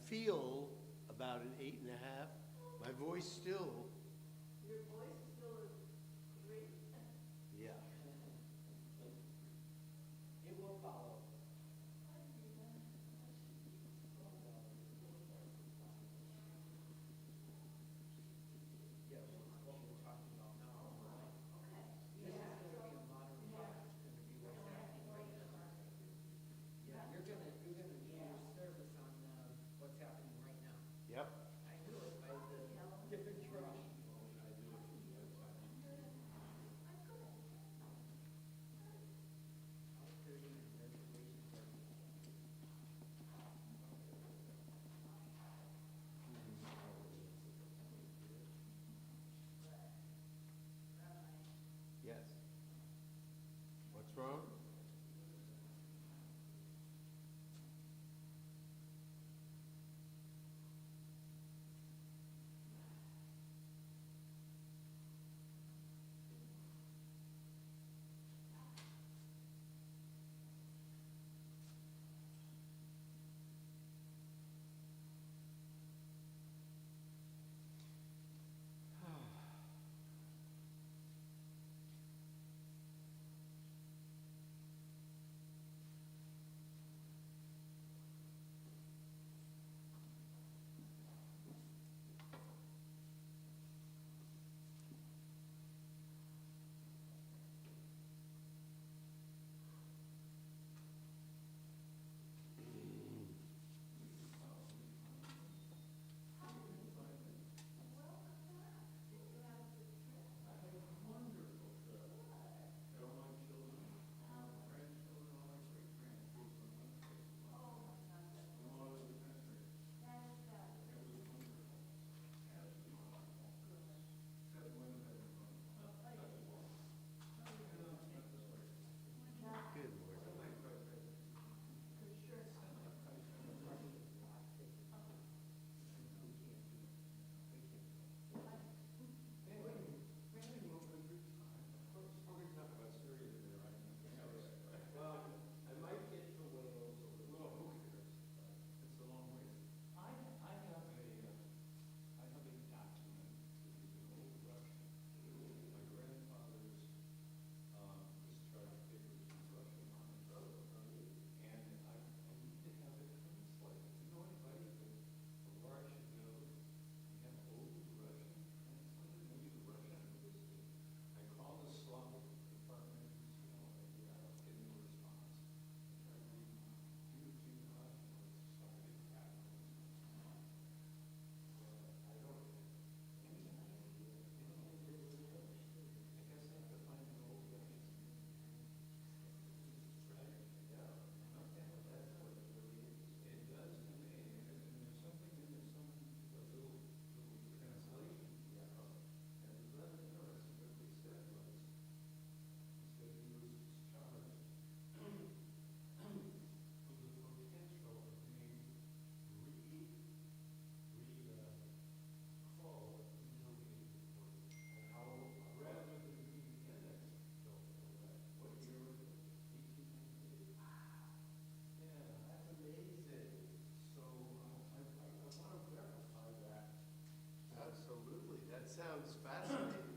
feel about an 8.5. My voice still, Your voice still is great. yeah. It will follow. Yeah, what we're talking about now. This is gonna be a modern talk, it's gonna be what's happening right now. Yeah, you're gonna do your service on, what's happening right now. Yep. I knew it by the different truck. Yes. What's wrong? Good morning. I might get to Wales a little. Who cares? It's a long way. I have a document, this is an old Russian. My grandfather's, discharge papers in Russian on his brother. And I need to have it translated. You know anybody that, where I should go? You have old Russian translated, maybe the Russian of this thing. I called the Slavic department, you know, and I was getting a response. I tried to read, do you know Russian? It's Slavic Catholic. I don't have any idea. I guess I have to find an old Russian. Right? Yeah. Okay, that's what it really is. It does to me, and there's something in there, some little translation. Yeah. And it was rather interesting. What they said was, he said he was discharged with the potential of being called until he was deported. And how, rather than being annexed, what year was it? 1898. Yeah, that's amazing. So I want to verify that. Absolutely. That sounds fascinating.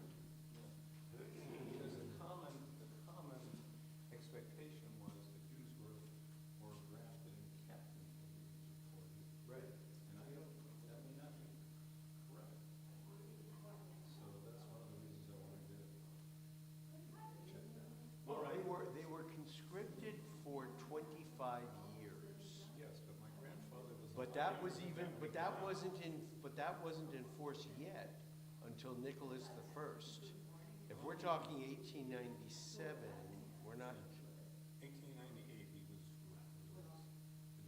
Because the common expectation was that Jews were grafted and kept until they were deported. Right. And that may not be correct. So that's one of the reasons I wanted to check that. Well, they were conscripted for 25 years. Yes, but my grandfather was. But that wasn't in force yet until Nicholas I. If we're talking 1897, we're not. 1898, he was released. The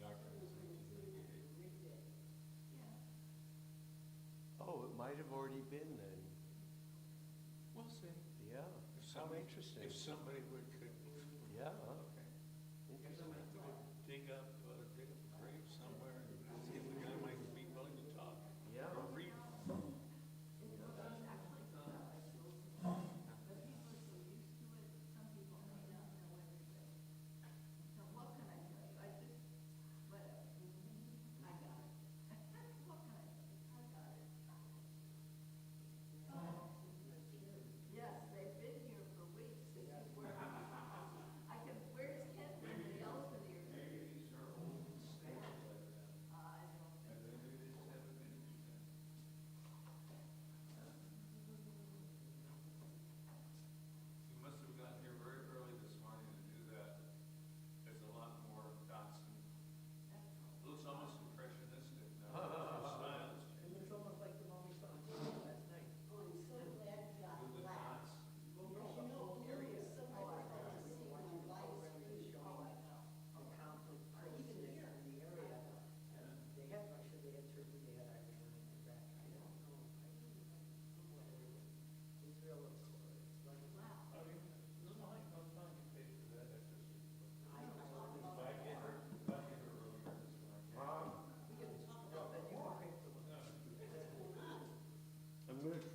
document was 1898. Oh, it might have already been then. We'll see. Yeah. How interesting. If somebody could. Yeah. Okay. Guess I'm gonna have to go dig up a grave somewhere and see if the guy might be willing to talk. Yeah. Or read.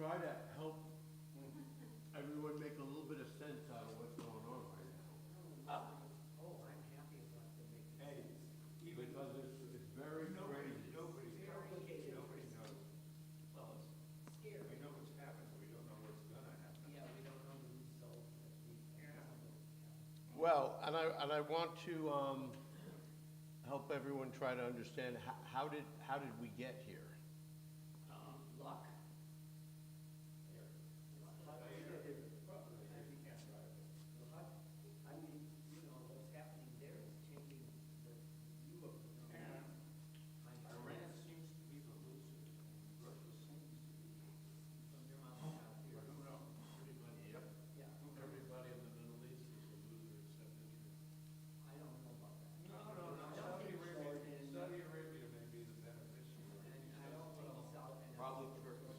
try to help everyone make a little bit of sense out of what's going on right now. Oh, I'm happy about them making Hey, sense. even Because it's very nobody, crazy. nobody, Complicated. nobody knows. Well, Scary. we know what's happened, we don't know what's gonna happen. Yeah, we don't know the result that we. Well, and I want to help everyone try to understand, how did we get here? Luck. Luck. I mean, you know, what's happening there is changing the view of the Middle East. Iran seems to be the loser, and Russia seems to be. From your mouth to God here. No, pretty much. Yep. Yeah, Everybody in the Middle East is a loser except Israel. I don't know about that. No, I don't Saudi think so, Arabia, and- Saudi Arabia may be the beneficiary. And I don't think South. and- Probably Turkey.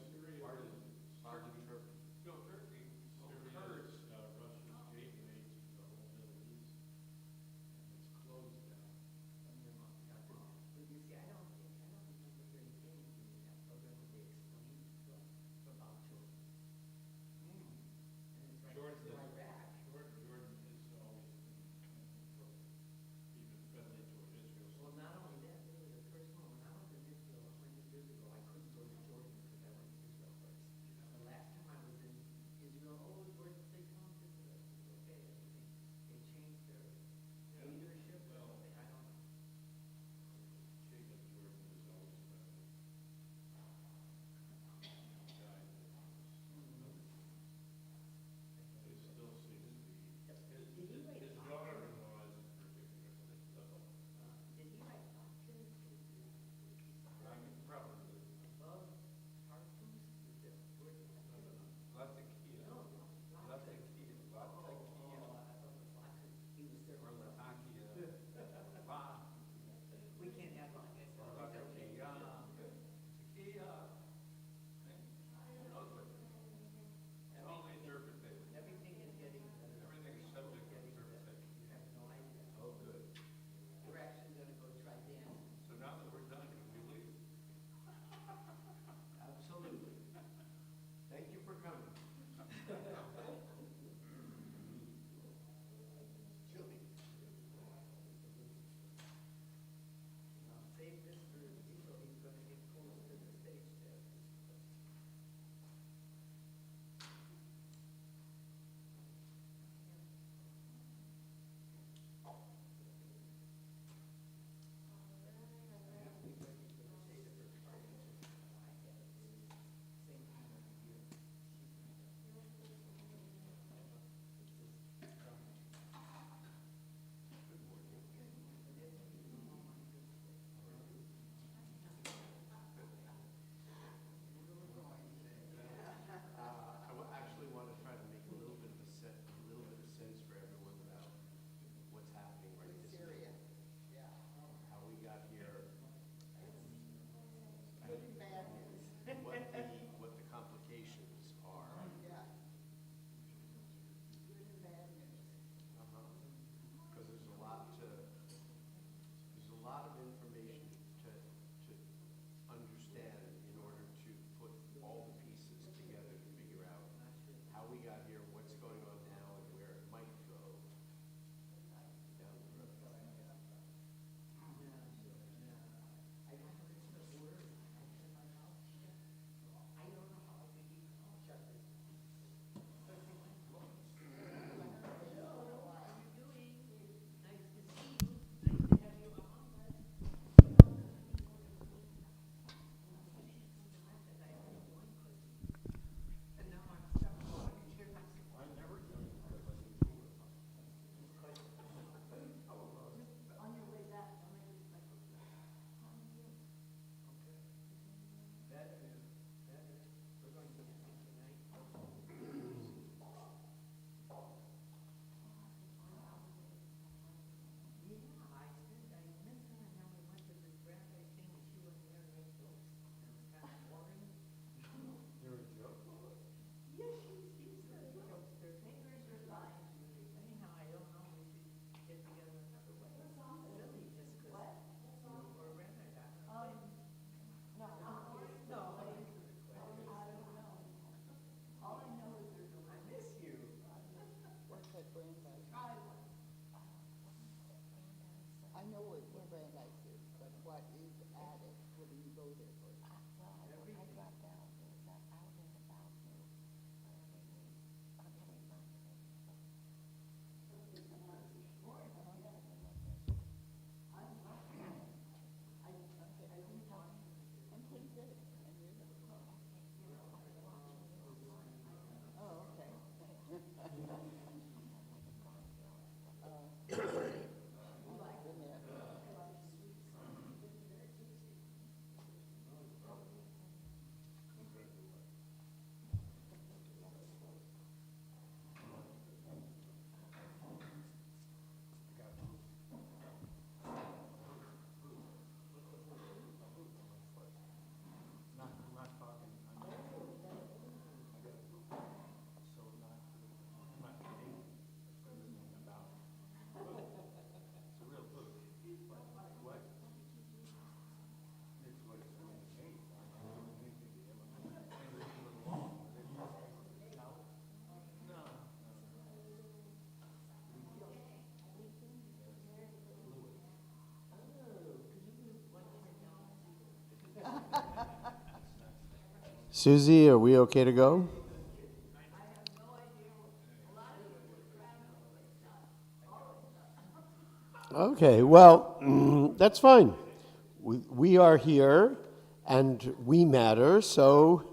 Susie, are we okay to go? Okay, well, that's fine. We are here and we matter, so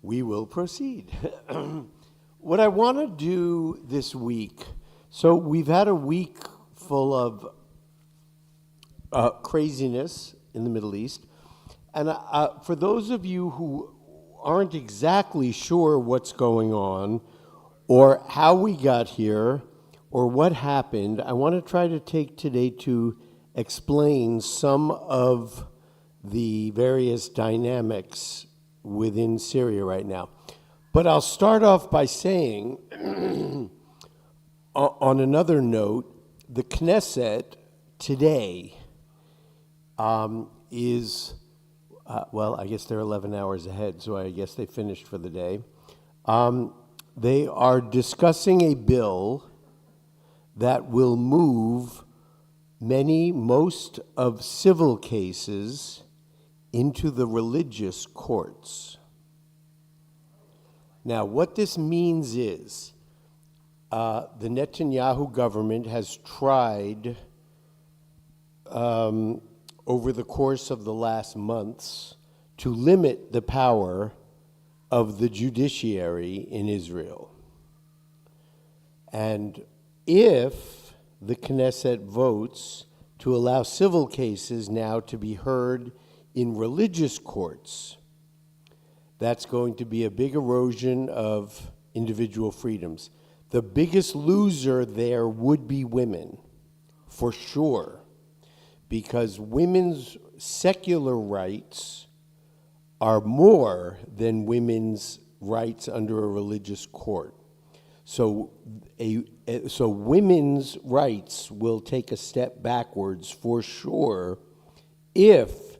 we will proceed. What I want to do this week, so we've had a week full of craziness in the Middle East. And for those of you who aren't exactly sure what's going on or how we got here or what happened, I want to try to take today to explain some of the various dynamics within Syria right now. But I'll start off by saying, on another note, the Knesset today is, well, I guess they're 11 hours ahead, so I guess they finished for the day. They are discussing a bill that will move most of civil cases into the religious courts. Now, what this means is the Netanyahu government has tried over the course of the last months to limit the power of the judiciary in Israel. And if the Knesset votes to allow civil cases now to be heard in religious courts, that's going to be a big erosion of individual freedoms. The biggest loser there would be women, for sure, because women's secular rights are more than women's rights under a religious court. So women's rights will take a step backwards for sure if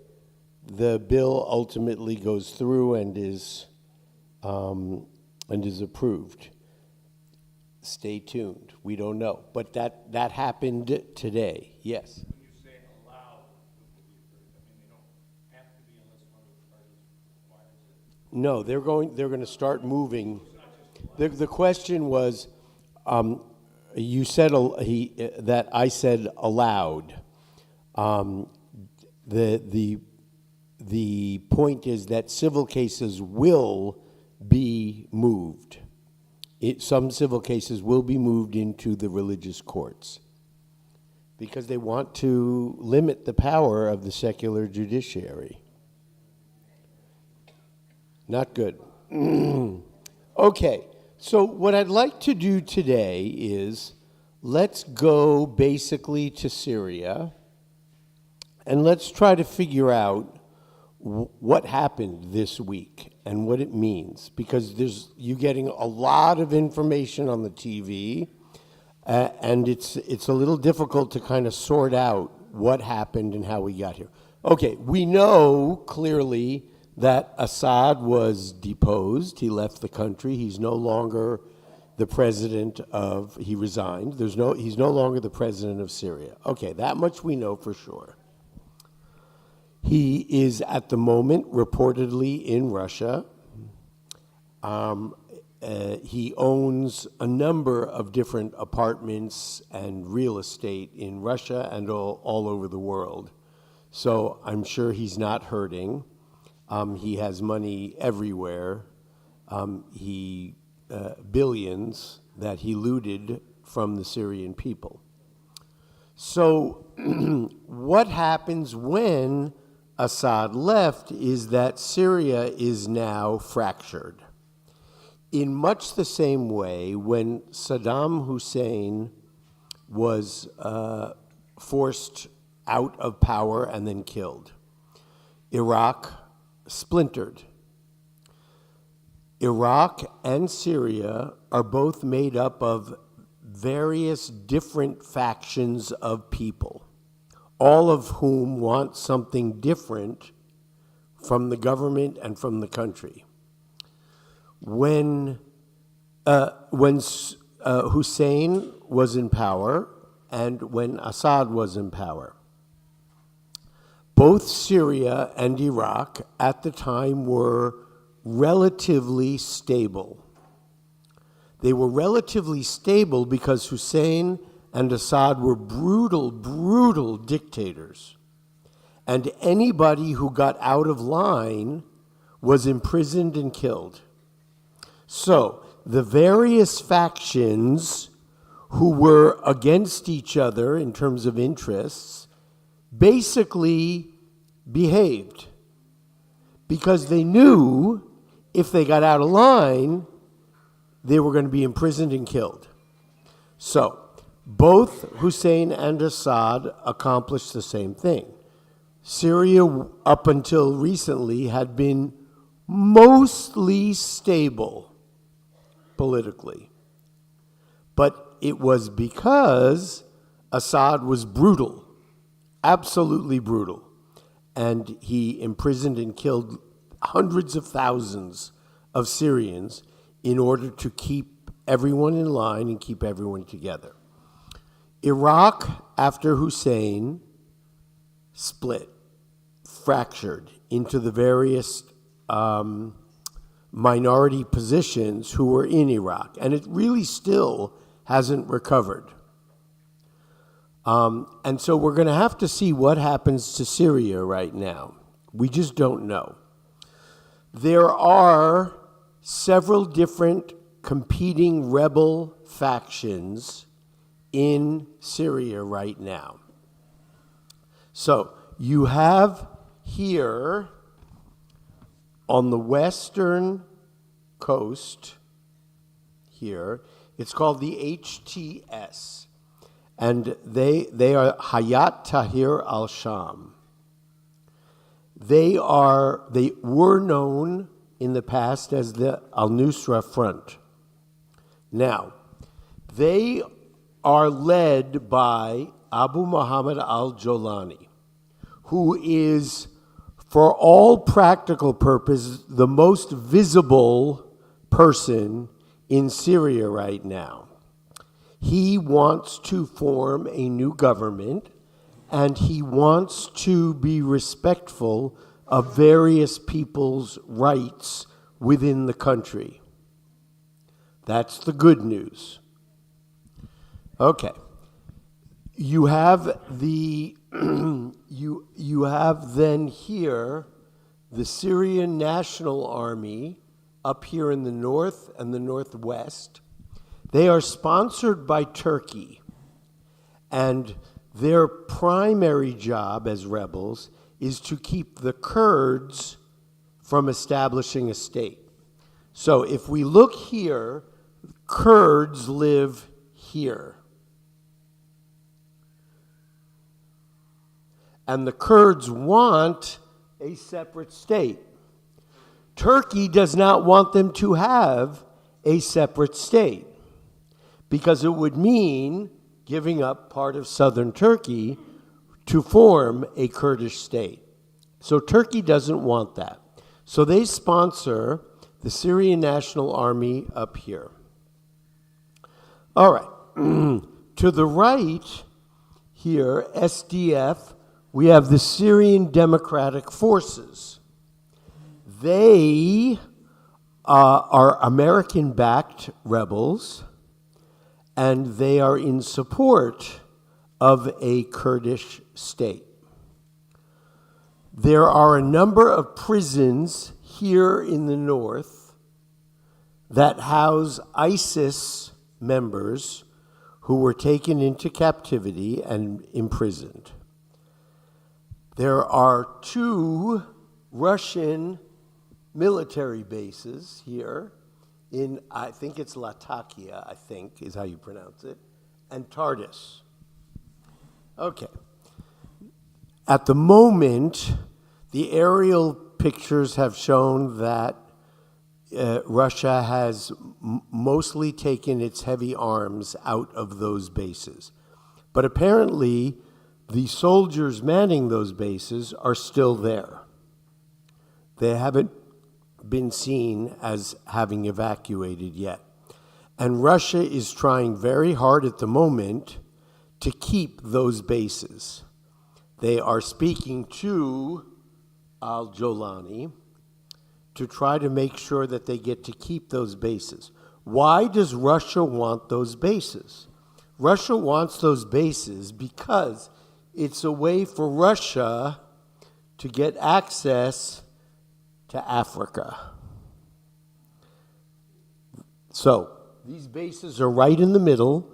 the bill ultimately goes through and is approved. Stay tuned. We don't know, but that happened today. Yes. When you say allow people to be free, I mean, they don't have to be unless one of the parties requires it. No, they're going to start moving. The question was, you said that I said allowed. The point is that civil cases will be moved. Some civil cases will be moved into the religious courts because they want to limit the power of the secular judiciary. Not good. Okay, so what I'd like to do today is let's go basically to Syria and let's try to figure out what happened this week and what it means, because you're getting a lot of information on the TV, and it's a little difficult to kind of sort out what happened and how we got here. Okay, we know clearly that Assad was deposed. He left the country. He's no longer the president of, he resigned. He's no longer the president of Syria. Okay, that much we know for sure. He is at the moment reportedly in Russia. He owns a number of different apartments and real estate in Russia and all over the world. So I'm sure he's not hurting. He has money everywhere. Billions that he looted from the Syrian people. So what happens when Assad left is that Syria is now fractured. In much the same way when Saddam Hussein was forced out of power and then killed, Iraq splintered. Iraq and Syria are both made up of various different factions of people, all of whom want something different from the government and from the country. When Hussein was in power and when Assad was in power, both Syria and Iraq at the time were relatively stable. They were relatively stable because Hussein and Assad were brutal, brutal dictators. And anybody who got out of line was imprisoned and killed. So the various factions who were against each other in terms of interests basically behaved because they knew if they got out of line, they were going to be imprisoned and killed. So both Hussein and Assad accomplished the same thing. Syria, up until recently, had been mostly stable politically. But it was because Assad was brutal, absolutely brutal. And he imprisoned and killed hundreds of thousands of Syrians in order to keep everyone in line and keep everyone together. Iraq, after Hussein, split, fractured into the various minority positions who were in Iraq, and it really still hasn't recovered. And so we're going to have to see what happens to Syria right now. We just don't know. There are several different competing rebel factions in Syria right now. So you have here on the western coast here, it's called the HTS, and they are Hayat Tahrir al-Sham. They were known in the past as the Al-Nusra Front. Now, they are led by Abu Muhammad al-Jolani, who is, for all practical purposes, the most visible person in Syria right now. He wants to form a new government, and he wants to be respectful of various people's rights within the country. That's the good news. Okay. You have the you have then here the Syrian National Army up here in the north and the northwest. They are sponsored by Turkey, and their primary job as rebels is to keep the Kurds from establishing a state. So if we look here, Kurds live here. And the Kurds want a separate state. Turkey does not want them to have a separate state because it would mean giving up part of southern Turkey to form a Kurdish state. So Turkey doesn't want that. So they sponsor the Syrian National Army up here. All right. To the right here, SDF, we have the Syrian Democratic Forces. They are American-backed rebels, and they are in support of a Kurdish state. There are a number of prisons here in the north that house ISIS members who were taken into captivity and imprisoned. There are 2 Russian military bases here in, I think it's Latakia, I think is how you pronounce it, and Tartus. Okay. At the moment, the aerial pictures have shown that Russia has mostly taken its heavy arms out of those bases. But apparently, the soldiers manning those bases are still there. They haven't been seen as having evacuated yet. And Russia is trying very hard at the moment to keep those bases. They are speaking to al-Jolani to try to make sure that they get to keep those bases. Why does Russia want those bases? Russia wants those bases because it's a way for Russia to get access to Africa. So these bases are right in the middle,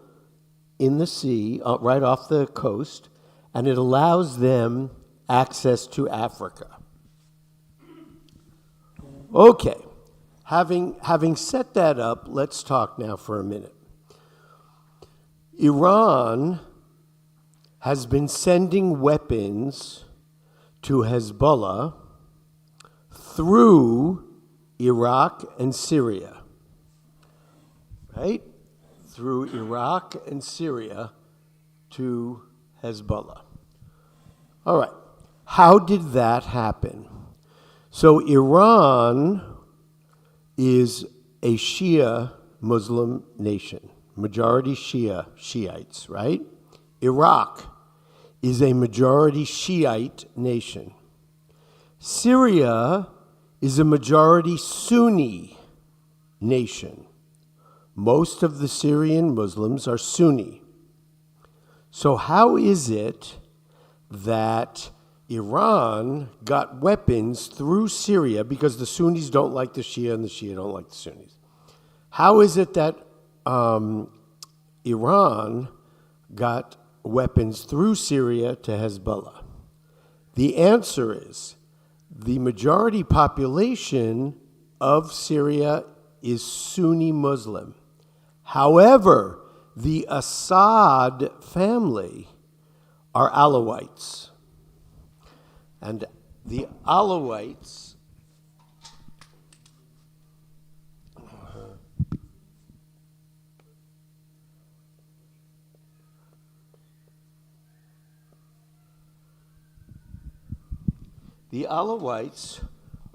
in the sea, right off the coast, and it allows them access to Africa. Okay, having set that up, let's talk now for a minute. Iran has been sending weapons to Hezbollah through Iraq and Syria, right? Through Iraq and Syria to Hezbollah. All right, how did that happen? So Iran is a Shia Muslim nation, majority Shiites, right? Iraq is a majority Shiite nation. Syria is a majority Sunni nation. Most of the Syrian Muslims are Sunni. So how is it that Iran got weapons through Syria, because the Sunnis don't like the Shia and the Shia don't like the Sunnis? How is it that Iran got weapons through Syria to Hezbollah? The answer is the majority population of Syria is Sunni Muslim. However, the Assad family are Alawites. And the Alawites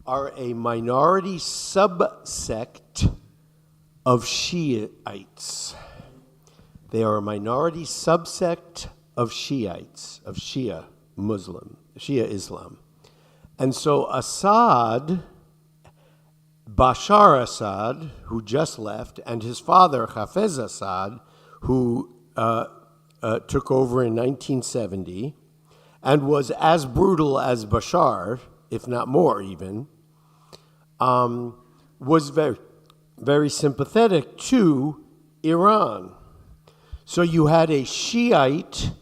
are a minority subsect of Shiites. They are a minority subsect of Shiites, of Shia Islam. And so Bashar Assad, who just left, and his father, Hafez Assad, who took over in 1970, and was as brutal as Bashar, if not more even, was very, very sympathetic to Iran. So you had a Shiite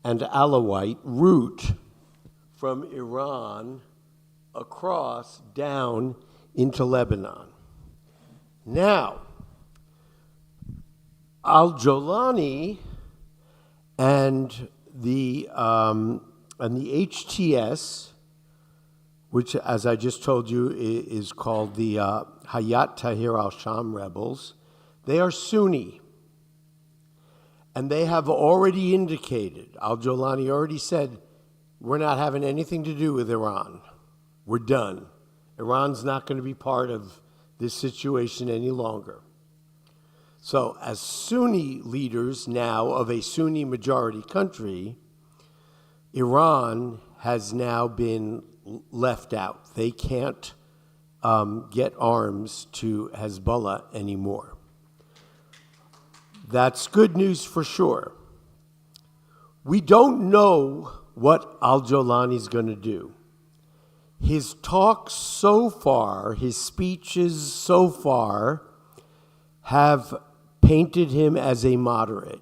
and Alawite route from Iran across down into Lebanon. Now, al-Jolani and the HTS, which, as I just told you, is called the Hayat Tahrir al-Sham rebels, they are Sunni. And they have already indicated, al-Jolani already said, we're not having anything to do with Iran. We're done. Iran's not going to be part of this situation any longer. So as Sunni leaders now of a Sunni majority country, Iran has now been left out. They can't get arms to Hezbollah anymore. That's good news for sure. We don't know what al-Jolani's going to do. His talks so far, his speeches so far, have painted him as a moderate.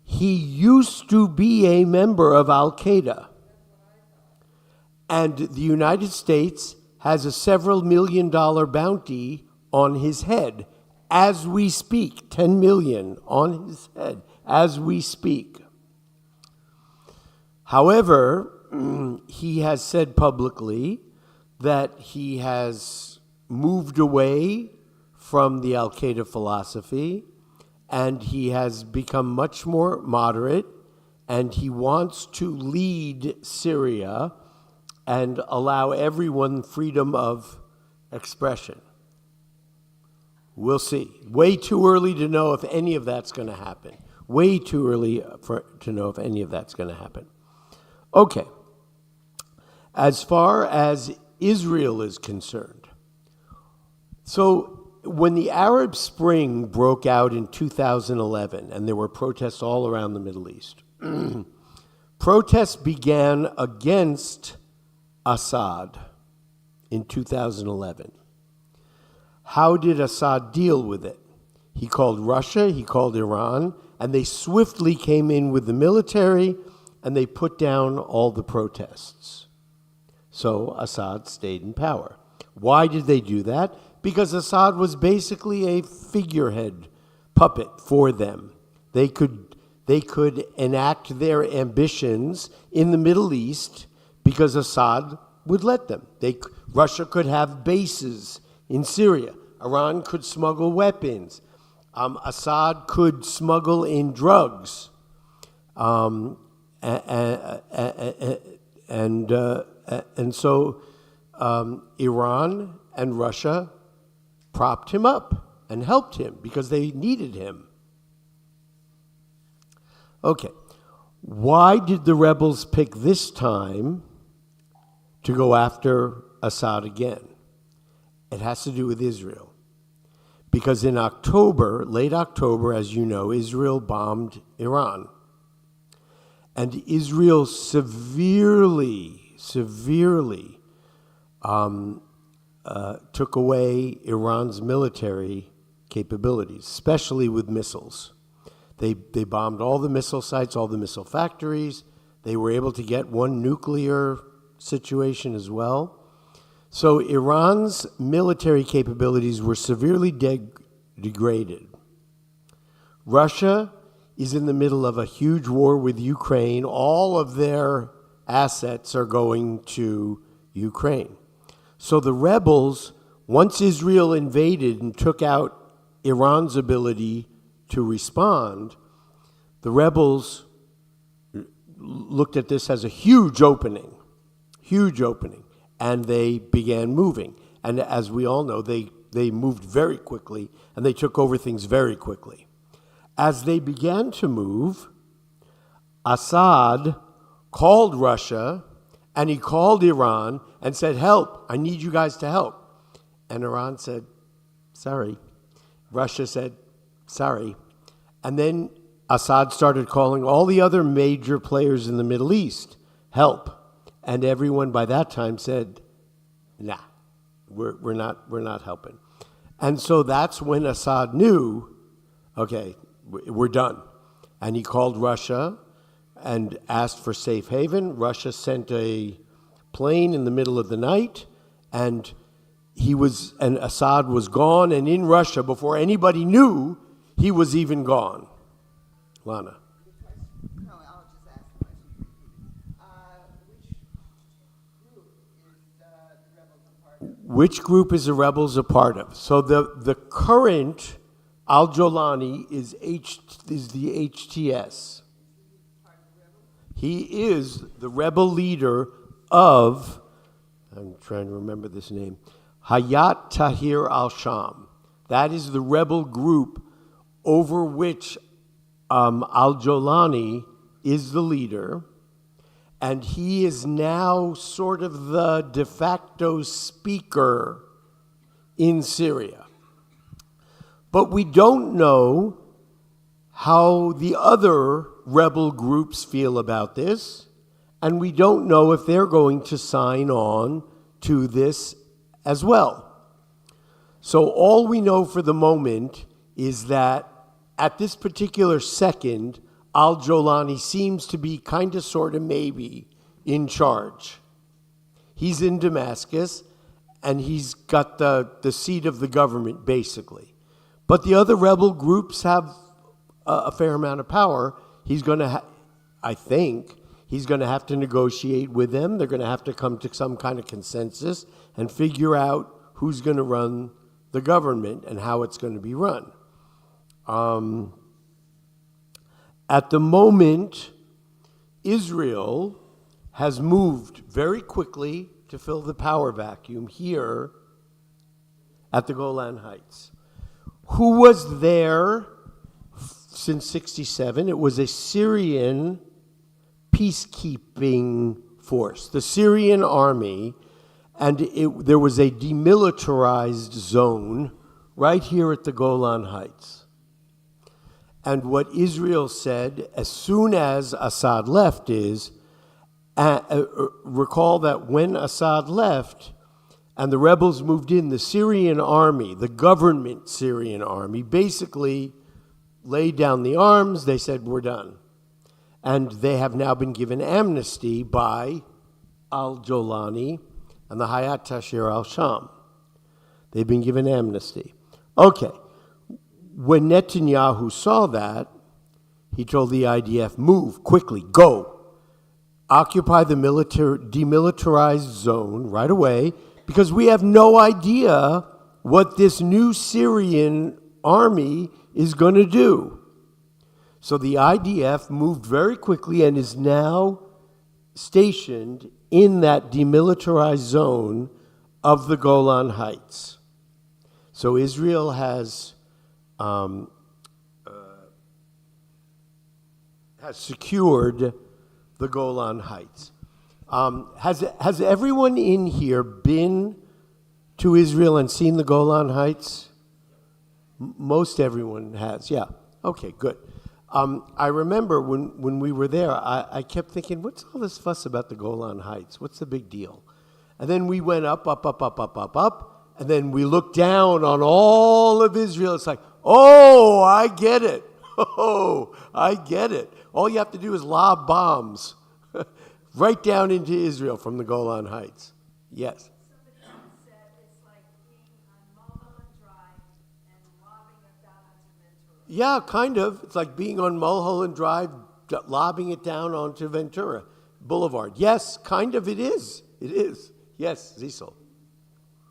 He used to be a member of Al-Qaeda. And the United States has a several million-dollar bounty on his head as we speak, 10 million on his head as we speak. However, he has said publicly that he has moved away from the Al-Qaeda philosophy, and he has become much more moderate, and he wants to lead Syria and allow everyone freedom of expression. We'll see. Way too early to know if any of that's going to happen. Way too early to know if any of that's going to happen. Okay. As far as Israel is concerned. So when the Arab Spring broke out in 2011, and there were protests all around the Middle East, protests began against Assad in 2011. How did Assad deal with it? He called Russia, he called Iran, and they swiftly came in with the military, and they put down all the protests. So Assad stayed in power. Why did they do that? Because Assad was basically a figurehead puppet for them. They could enact their ambitions in the Middle East because Assad would let them. Russia could have bases in Syria. Iran could smuggle weapons. Assad could smuggle in drugs. And so Iran and Russia propped him up and helped him because they needed him. Okay, why did the rebels pick this time to go after Assad again? It has to do with Israel. Because in October, late October, as you know, Israel bombed Iran. And Israel severely took away Iran's military capabilities, especially with missiles. They bombed all the missile sites, all the missile factories. They were able to get one nuclear situation as well. So Iran's military capabilities were severely degraded. Russia is in the middle of a huge war with Ukraine. All of their assets are going to Ukraine. So the rebels, once Israel invaded and took out Iran's ability to respond, the rebels looked at this as a huge opening, and they began moving. And as we all know, they moved very quickly, and they took over things very quickly. As they began to move, Assad called Russia, and he called Iran and said, "Help, I need you guys to help." And Iran said, "Sorry." Russia said, "Sorry." And then Assad started calling all the other major players in the Middle East, "Help." And everyone by that time said, "Nah, we're not helping." And so that's when Assad knew, okay, we're done. And he called Russia and asked for safe haven. Russia sent a plane in the middle of the night, and Assad was gone, and in Russia, before anybody knew, he was even gone. Lana. No, I'll just ask the question. Which group is the rebels a part of? Which group is the rebels a part of? So the current Al-Jolani is the HTS. He is the rebel leader of, I'm trying to remember this name, Hayat Tahrir al-Sham. That is the rebel group over which Al-Jolani is the leader, and he is now sort of the de facto speaker in Syria. But we don't know how the other rebel groups feel about this, and we don't know if they're going to sign on to this as well. So all we know for the moment is that at this particular second, Al-Jolani seems to be kind of, sort of, maybe in charge. He's in Damascus, and he's got the seat of the government, basically. But the other rebel groups have a fair amount of power. He's going to, I think, he's going to have to negotiate with them. They're going to have to come to some kind of consensus and figure out who's going to run the government and how it's going to be run. At the moment, Israel has moved very quickly to fill the power vacuum here at the Golan Heights. Who was there since 1967? It was a Syrian peacekeeping force, the Syrian army, And there was a demilitarized zone right here at the Golan Heights. And what Israel said as soon as Assad left is, recall that when Assad left and the rebels moved in, the Syrian army, the government Syrian army, basically laid down the arms. They said, we're done. And they have now been given amnesty by al-Jolani and the Hayat Tahrir al-Sham. They've been given amnesty. Okay. When Netanyahu saw that, he told the IDF, move quickly, go. Occupy the demilitarized zone right away, because we have no idea what this new Syrian army is going to do. So the IDF moved very quickly and is now stationed in that demilitarized zone of the Golan Heights. So Israel has secured the Golan Heights. Has everyone in here been to Israel and seen the Golan Heights? Most everyone has, yeah. Okay, good. I remember when we were there, I kept thinking, what's all this fuss about the Golan Heights? What's the big deal? And then we went up, and then we looked down on all of Israel. It's like, oh, I get it. Oh, I get it. All you have to do is lob bombs right down into Israel from the Golan Heights. Yes. Somebody else said it's like being on Mulholland Drive and lobbing it down onto Ventura. Yeah, kind of. It's like being on Mulholland Drive, lobbing it down onto Ventura Boulevard. Yes, kind of it is. It is. Yes, Zisel.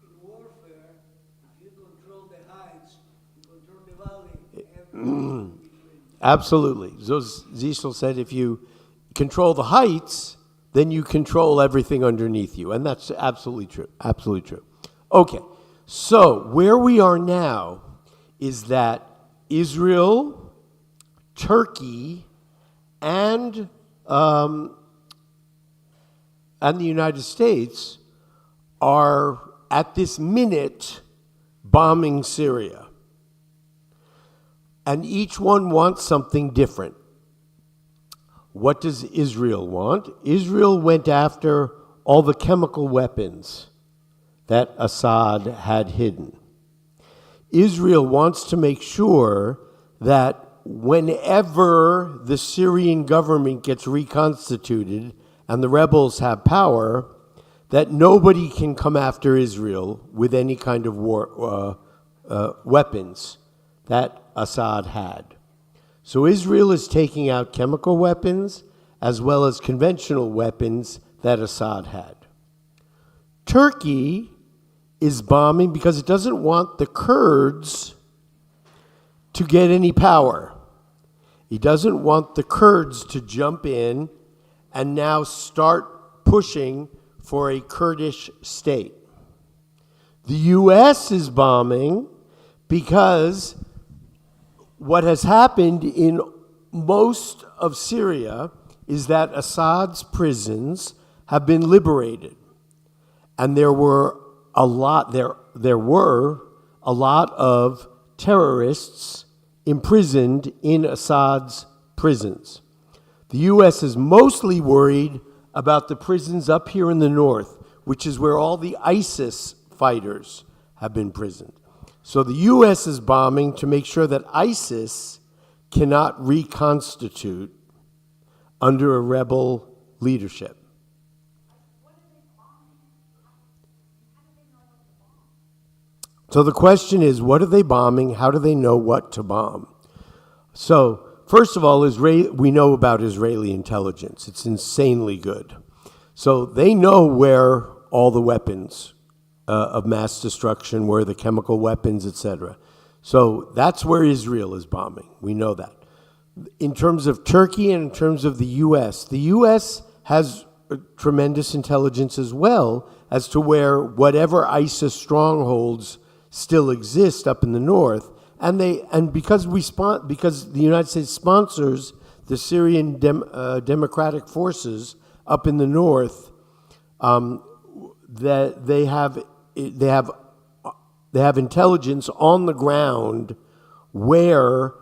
In warfare, if you control the heights, you control the valley, everything between. Absolutely. Zisel said if you control the heights, then you control everything underneath you. And that's absolutely true. Absolutely true. Okay. So where we are now is that Israel, Turkey, and the United States are at this minute bombing Syria. And each one wants something different. What does Israel want? Israel went after all the chemical weapons that Assad had hidden. Israel wants to make sure that whenever the Syrian government gets reconstituted and the rebels have power, that nobody can come after Israel with any kind of war weapons that Assad had. So Israel is taking out chemical weapons as well as conventional weapons that Assad had. Turkey is bombing because it doesn't want the Kurds to get any power. He doesn't want the Kurds to jump in and now start pushing for a Kurdish state. The U.S. is bombing because what has happened in most of Syria is that Assad's prisons have been liberated. And there were a lot of terrorists imprisoned in Assad's prisons. The U.S. is mostly worried about the prisons up here in the north, which is where all the ISIS fighters have been imprisoned. So the U.S. is bombing to make sure that ISIS cannot reconstitute under a rebel leadership. So the question is, what are they bombing? How do they know what to bomb? So, first of all, we know about Israeli intelligence. It's insanely good. So they know where all the weapons of mass destruction were, the chemical weapons, etc. So that's where Israel is bombing. We know that. In terms of Turkey and in terms of the U.S. has tremendous intelligence as well as to where whatever ISIS strongholds still exist up in the north, and because the United States sponsors the Syrian Democratic Forces up in the north, that they have intelligence on the ground where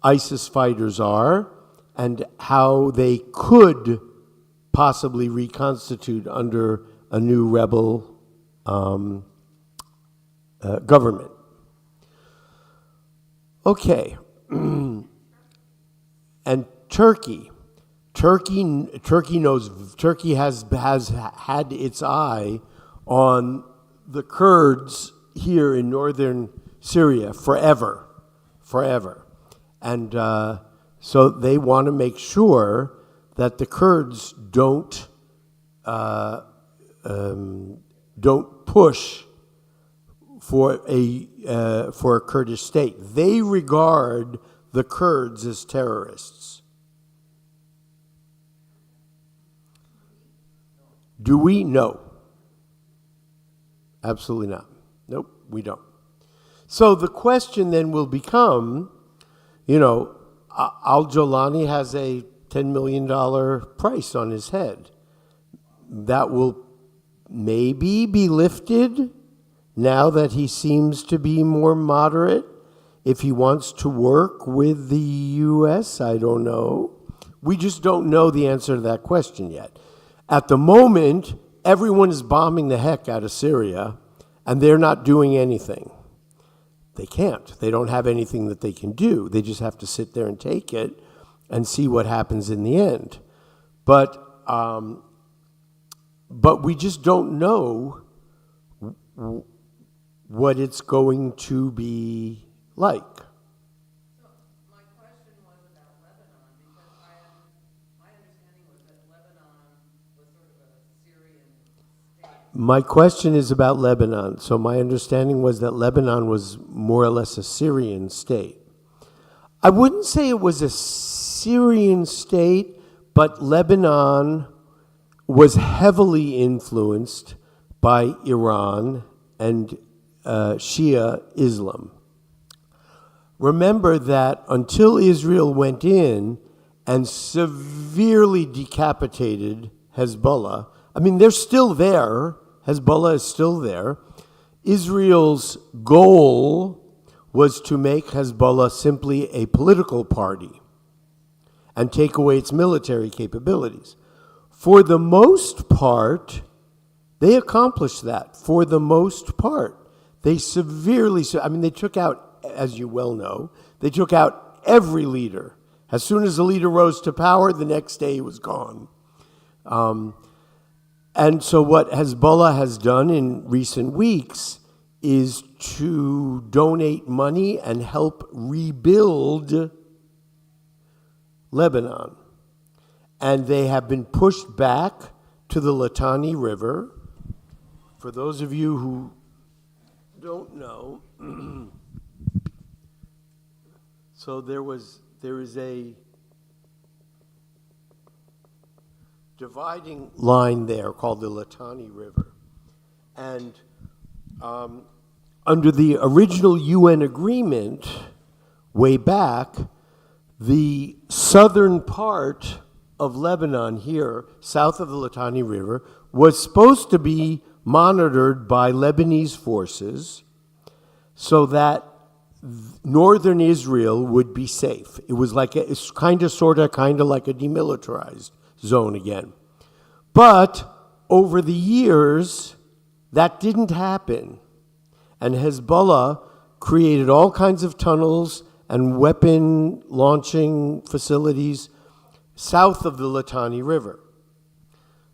ISIS fighters are and how they could possibly reconstitute under a new rebel government. Okay. And Turkey has had its eye on the Kurds here in northern Syria forever. And so they want to make sure that the Kurds don't push for a Kurdish state. They regard the Kurds as terrorists. Do we? No. Absolutely not. Nope, we don't. So the question then will become, Al-Jolani has a $10 million price on his head. That will maybe be lifted now that he seems to be more moderate. If he wants to work with the U.S., I don't know. We just don't know the answer to that question yet. At the moment, everyone is bombing the heck out of Syria, and they're not doing anything. They can't. They don't have anything that they can do. They just have to sit there and take it and see what happens in the end. But we just don't know what it's going to be like. So my question was about Lebanon, because my understanding was that Lebanon was sort of a Syrian state. My question is about Lebanon. So my understanding was that Lebanon was more or less a Syrian state. I wouldn't say it was a Syrian state, but Lebanon was heavily influenced by Iran and Shia Islam. Remember that until Israel went in and severely decapitated Hezbollah, I mean, they're still there. Hezbollah is still there. Israel's goal was to make Hezbollah simply a political party and take away its military capabilities. For the most part, they accomplished that. For the most part, they they took out, as you well know, they took out every leader. As soon as the leader rose to power, the next day he was gone. And so what Hezbollah has done in recent weeks is to donate money and help rebuild Lebanon. And they have been pushed back to the Litani River. For those of you who don't know, so there is a dividing line there called the Litani River. And under the original UN agreement, way back, the southern part of Lebanon here, south of the Litani River, was supposed to be monitored by Lebanese forces so that northern Israel would be safe. It was like it's kind of like a demilitarized zone again. But over the years, that didn't happen. And Hezbollah created all kinds of tunnels and weapon launching facilities south of the Litani River.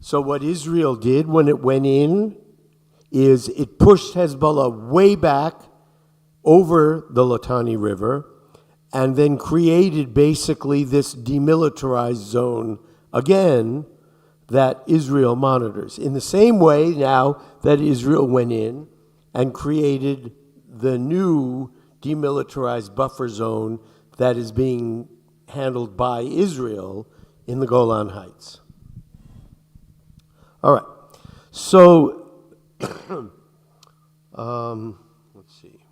So what Israel did when it went in is it pushed Hezbollah way back over the Litani River and then created basically this demilitarized zone again that Israel monitors. In the same way now that Israel went in and created the new demilitarized buffer zone that is being handled by Israel in the Golan Heights. All right. So, let's see.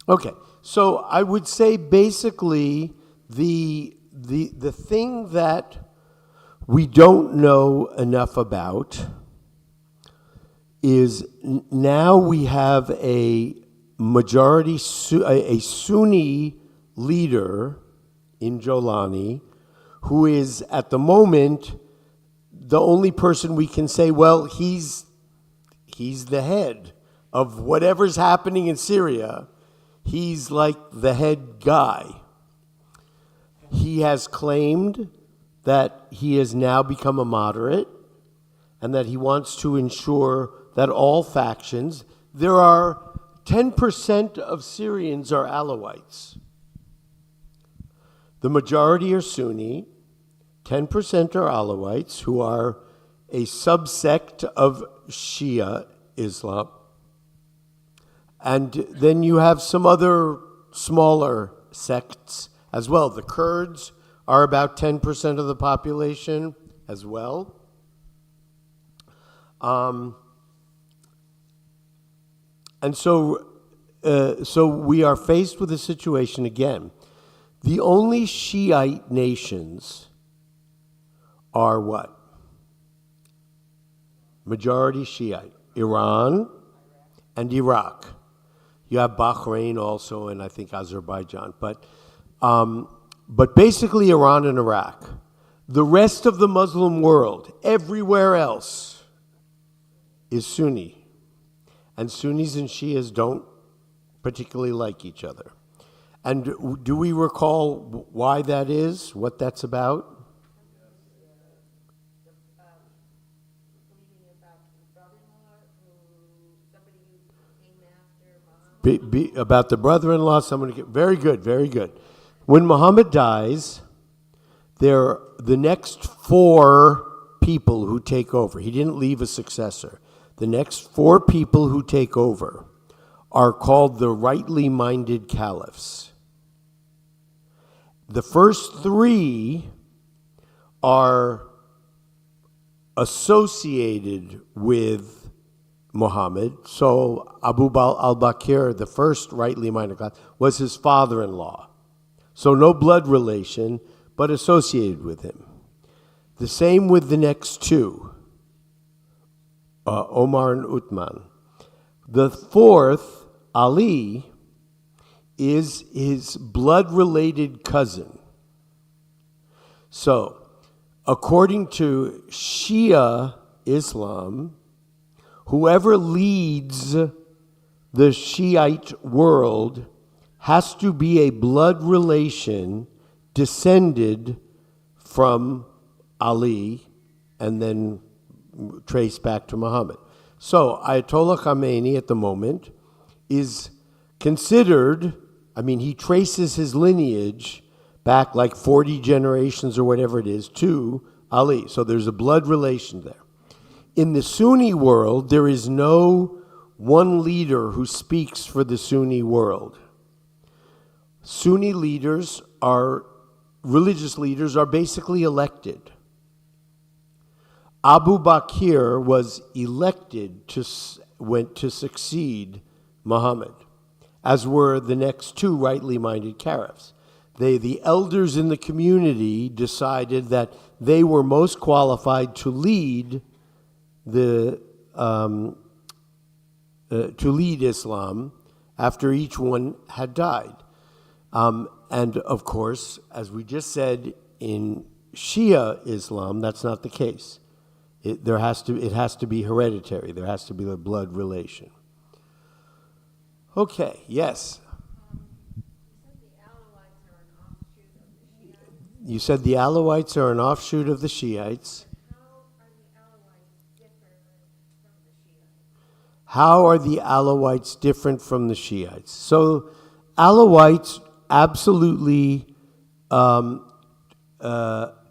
Okay. So I would say basically the thing that we don't know enough about is now we have a majority, a Sunni leader in Jolani who is at the moment the only person we can say, well, he's the head of whatever's happening in Syria. He's like the head guy. He has claimed that he has now become a moderate and that he wants to ensure that all factions, there are 10% of Syrians are Alawites. The majority are Sunni, 10% are Alawites, who are a subsect of Shia Islam. And then you have some other smaller sects as well. The Kurds are about 10% of the population as well. And so we are faced with a situation again. The only Shiite nations are what? Majority Shiite. Iran and Iraq. You have Bahrain also, and I think Azerbaijan. But basically Iran and Iraq. The rest of the Muslim world, everywhere else, is Sunni. And Sunnis and Shias don't particularly like each other. And do we recall why that is, what that's about? Believing about the brother-in-law somebody who came after Muhammad. About the brother-in-law, very good, very good. When Muhammad dies, the next 4 people who take over, he didn't leave a successor. The next 4 people who take over are called the rightly minded caliphs. The first 3 are associated with Muhammad. So Abu al-Bakr, the first rightly minded caliph, was his father-in-law. So no blood relation, but associated with him. The same with the next 2. Omar and Uthman. The 4th, Ali, is his blood-related cousin. So, according to Shia Islam, whoever leads the Shiite world has to be a blood relation descended from Ali and then traced back to Muhammad. So Ayatollah Khamenei at the moment is considered, he traces his lineage back like 40 generations or whatever it is to Ali. So there's a blood relation there. In the Sunni world, there is no one leader who speaks for the Sunni world. Sunni religious leaders are basically elected. Abu Bakr was elected to succeed Muhammad, as were the next 2 rightly minded caliphs. The elders in the community decided that they were most qualified to lead Islam after each one had died. And of course, as we just said, in Shia Islam, that's not the case. It has to be hereditary. There has to be a blood relation. Okay, yes. You said the Alawites are an offshoot of the Shiites. How are the Alawites different from the Shiites? So, Alawites absolutely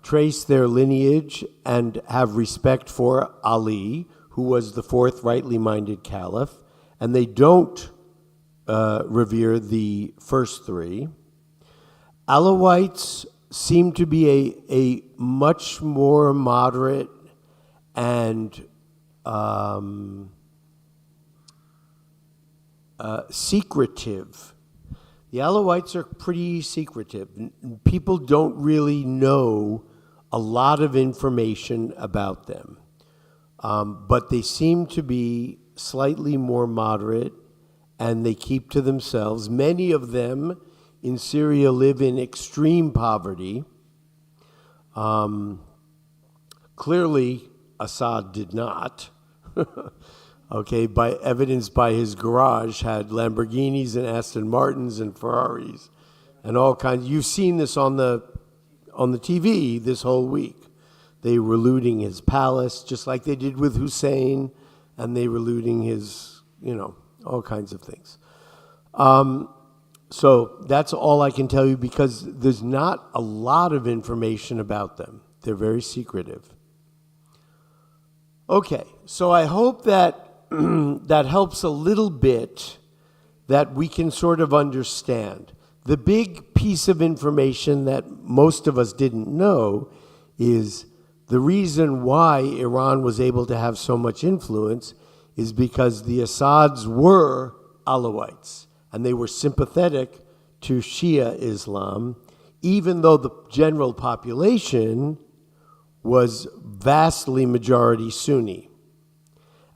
trace their lineage and have respect for Ali, who was the 4th rightly minded caliph, and they don't revere the first 3. Alawites seem to be a much more moderate and secretive. The Alawites are pretty secretive. People don't really know a lot of information about them. But they seem to be slightly more moderate, and they keep to themselves. Many of them in Syria live in extreme poverty. Clearly, Assad did not. Okay, by evidenced by his garage, had Lamborghinis and Aston Martins and Ferraris and all kinds. You've seen this on the TV this whole week. They were looting his palace, just like they did with Hussein, and they were looting his, all kinds of things. So that's all I can tell you, because there's not a lot of information about them. They're very secretive. Okay, so I hope that that helps a little bit, that we can sort of understand. The big piece of information that most of us didn't know is the reason why Iran was able to have so much influence is because the Assads were Alawites, and they were sympathetic to Shia Islam, even though the general population was vastly majority Sunni.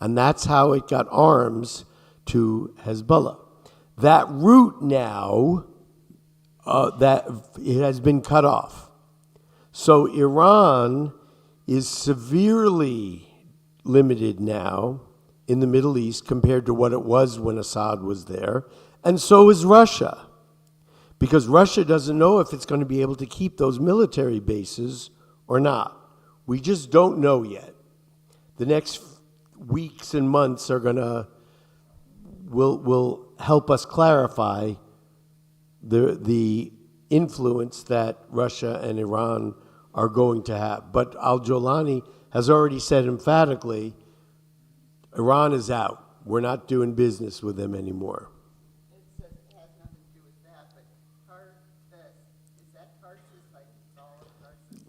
And that's how it got arms to Hezbollah. That route now, that it has been cut off. So Iran is severely limited now in the Middle East compared to what it was when Assad was there. And so is Russia, because Russia doesn't know if it's going to be able to keep those military bases or not. We just don't know yet. The next weeks and months will help us clarify the influence that Russia and Iran are going to have. But al-Jolani has already said emphatically, Iran is out. We're not doing business with them anymore. It says it has nothing to do with that, but Tarsus, is that Tarsus, like Saul of Tarsus?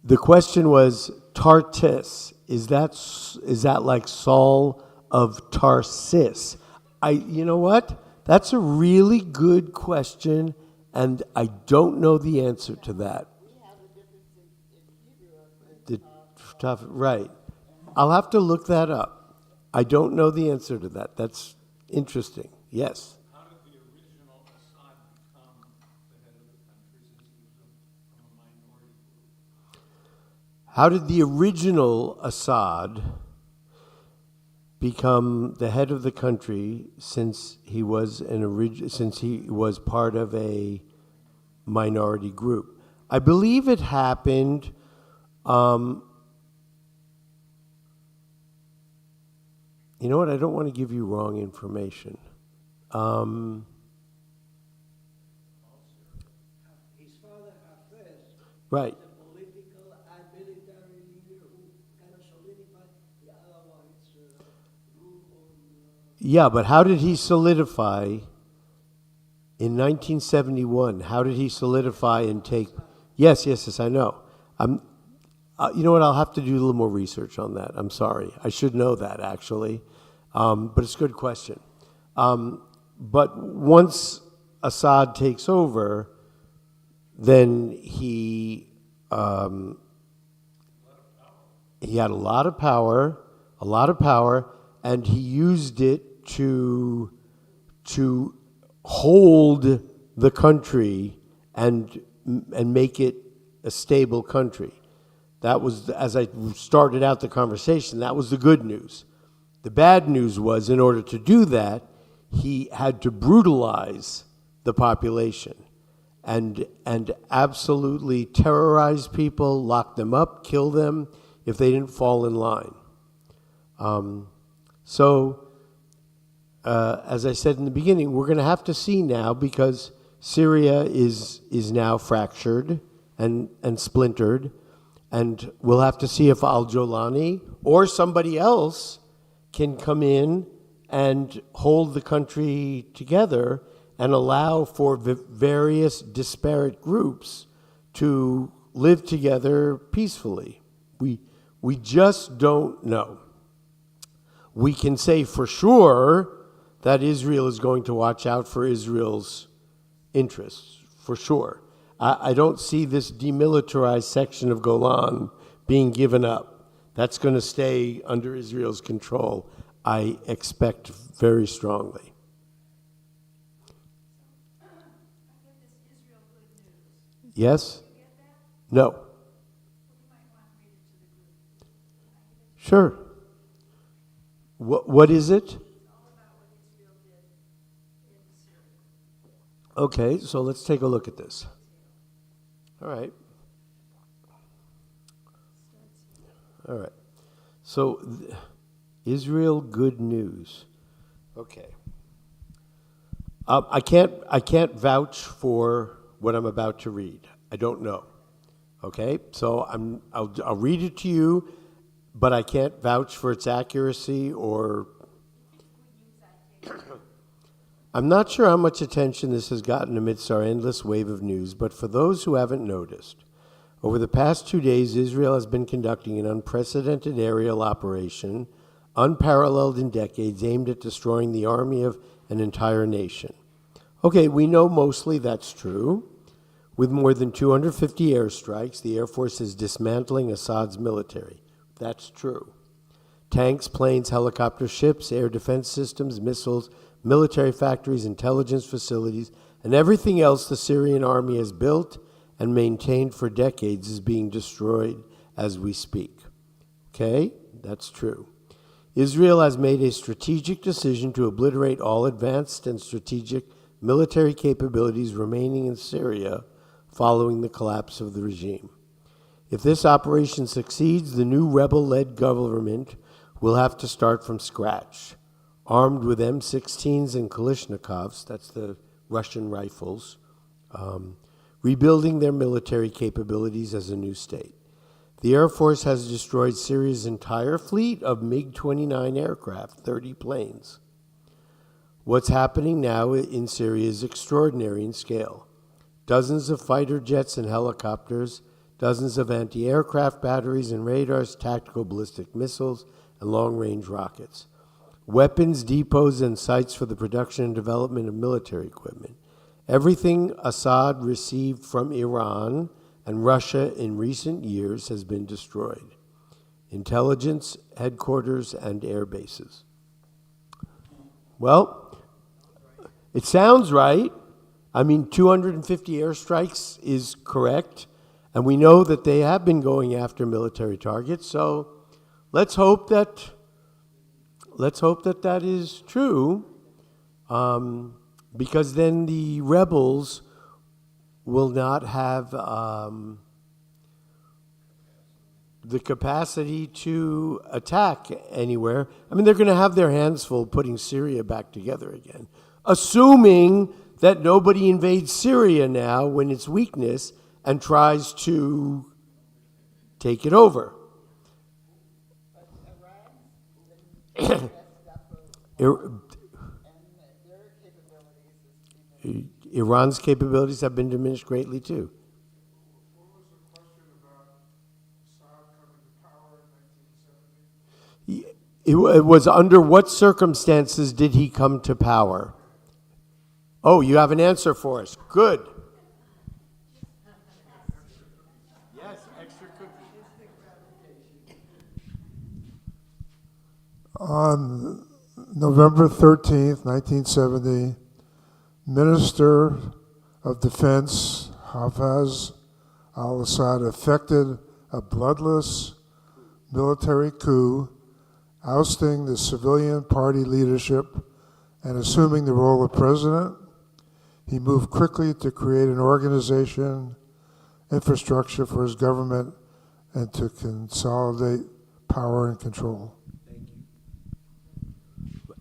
The question was Tartus. Is that like Saul of Tarsus? You know what? That's a really good question, and I don't know the answer to that. We have a difference in Hebrew of Right. I'll have to look that up. I don't know the answer to that. That's interesting. Yes. How did the original Assad become the head of the country since he was from a minority group? How did the original Assad become the head of the country since he was part of a minority group? I believe it happened. You know what? I don't want to give you wrong information. His father Hafez, Right. the political and military leader who kind of solidified the Alawites' rule on. Yeah, but how did he solidify in 1971? How did he solidify and take? Yes, I know. You know what? I'll have to do a little more research on that. I'm sorry. I should know that, actually. But it's a good question. But once Assad takes over, then he had a lot of power, and he used it to hold the country and make it a stable country. That was, as I started out the conversation, that was the good news. The bad news was, in order to do that, he had to brutalize the population and absolutely terrorize people, lock them up, kill them if they didn't fall in line. As I said in the beginning, we're going to have to see now, because Syria is now fractured and splintered, and we'll have to see if al-Jolani or somebody else can come in and hold the country together and allow for various disparate groups to live together peacefully. We just don't know. We can say for sure that Israel is going to watch out for Israel's interests, for sure. I don't see this demilitarized section of Golan being given up. That's going to stay under Israel's control, I expect very strongly. I get this Israel Good News. Yes? You get that? No? Well, you might want to read it to the group. Can I give it to Sure. What is it? you? It's all about what Israel did in Syria. Okay, so let's take a look at this. All right. All right. So, Israel Good News. Okay. I can't vouch for what I'm about to read. I don't know. Okay, so I'll read it to you, but I can't vouch for its accuracy or. I'm not sure how much attention this has gotten amidst our endless wave of news, but for those who haven't noticed, over the past 2 days, Israel has been conducting an unprecedented aerial operation, unparalleled in decades, aimed at destroying the army of an entire nation. Okay, we know mostly that's true. With more than 250 airstrikes, the Air Force is dismantling Assad's military. That's true. Tanks, planes, helicopter, ships, air defense systems, missiles, military factories, intelligence facilities, and everything else the Syrian army has built and maintained for decades is being destroyed as we speak. Okay? That's true. Israel has made a strategic decision to obliterate all advanced and strategic military capabilities remaining in Syria following the collapse of the regime. If this operation succeeds, the new rebel-led government will have to start from scratch, armed with M16s and Kalashnikovs, that's the Russian rifles, rebuilding their military capabilities as a new state. The Air Force has destroyed Syria's entire fleet of MiG-29 aircraft, 30 planes. What's happening now in Syria is extraordinary in scale. Dozens of fighter jets and helicopters, dozens of anti-aircraft batteries and radars, tactical ballistic missiles, and long-range rockets. Weapons depots and sites for the production and development of military equipment. Everything Assad received from Iran and Russia in recent years has been destroyed. Intelligence, headquarters, and air bases. Well, it sounds right. I mean, 250 airstrikes is correct, and we know that they have been going after military targets, so let's hope that that is true, because then the rebels will not have the capacity to attack anywhere. I mean, they're going to have their hands full putting Syria back together again, assuming that nobody invades Syria now when it's weakness and tries to take it over. Iran's capabilities have been diminished greatly too. What was the question about Assad coming to power in 1970? It was under what circumstances did he come to power? Oh, you have an answer for us. Good. Yes, extra cookies. On November 13th, 1970, Minister of Defense Hafez al-Assad effected a bloodless military coup, ousting the civilian party leadership and assuming the role of president. He moved quickly to create an organization, infrastructure for his government, and to consolidate power and control.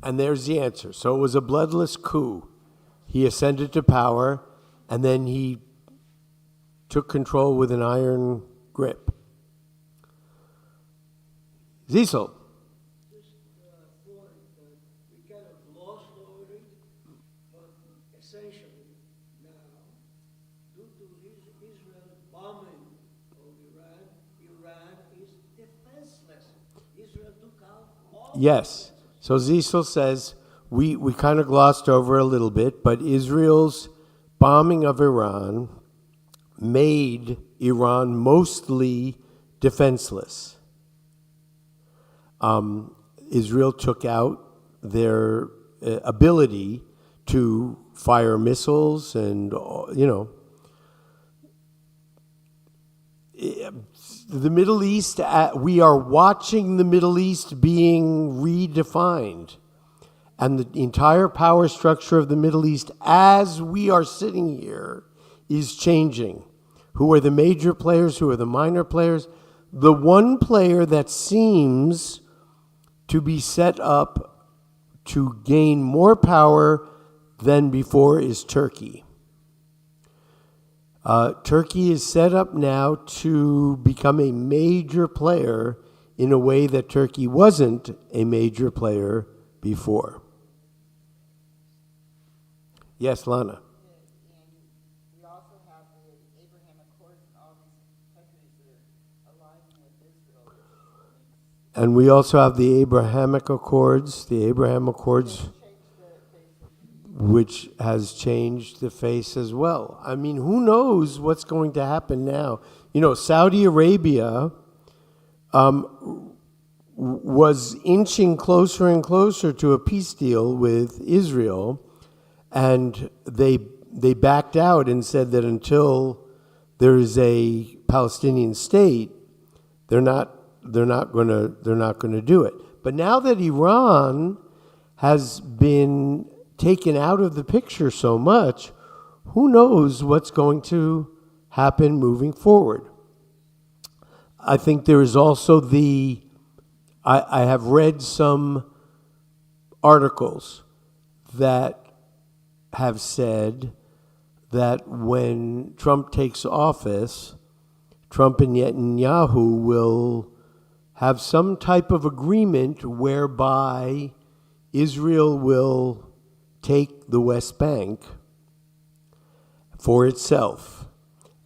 And there's the answer. So it was a bloodless coup. He ascended to power, and then he took control with an iron grip. Zisel. Just thought we kind of glossed over it, but essentially now, due to Israel bombing of Iran, Iran is defenseless. Israel took out all. Yes. So Zisel says we kind of glossed over a little bit, but Israel's bombing of Iran made Iran mostly defenseless. Israel took out their ability to fire missiles and, the Middle East, we are watching the Middle East being redefined. And the entire power structure of the Middle East, as we are sitting here, is changing. Who are the major players? Who are the minor players? The one player that seems to be set up to gain more power than before is Turkey. Turkey is set up now to become a major player in a way that Turkey wasn't a major player before. Yes, Lana. And we also have the Abraham Accords and all these countries that are aligning with Israel. And we also have the Abrahamic Accords, which has changed the face as well. I mean, who knows what's going to happen now? Saudi Arabia was inching closer and closer to a peace deal with Israel, and they backed out and said that until there is a Palestinian state, they're not going to do it. But now that Iran has been taken out of the picture so much, who knows what's going to happen moving forward? I think there is also I have read some articles that have said that when Trump takes office, Trump and Netanyahu will have some type of agreement whereby Israel will take the West Bank for itself,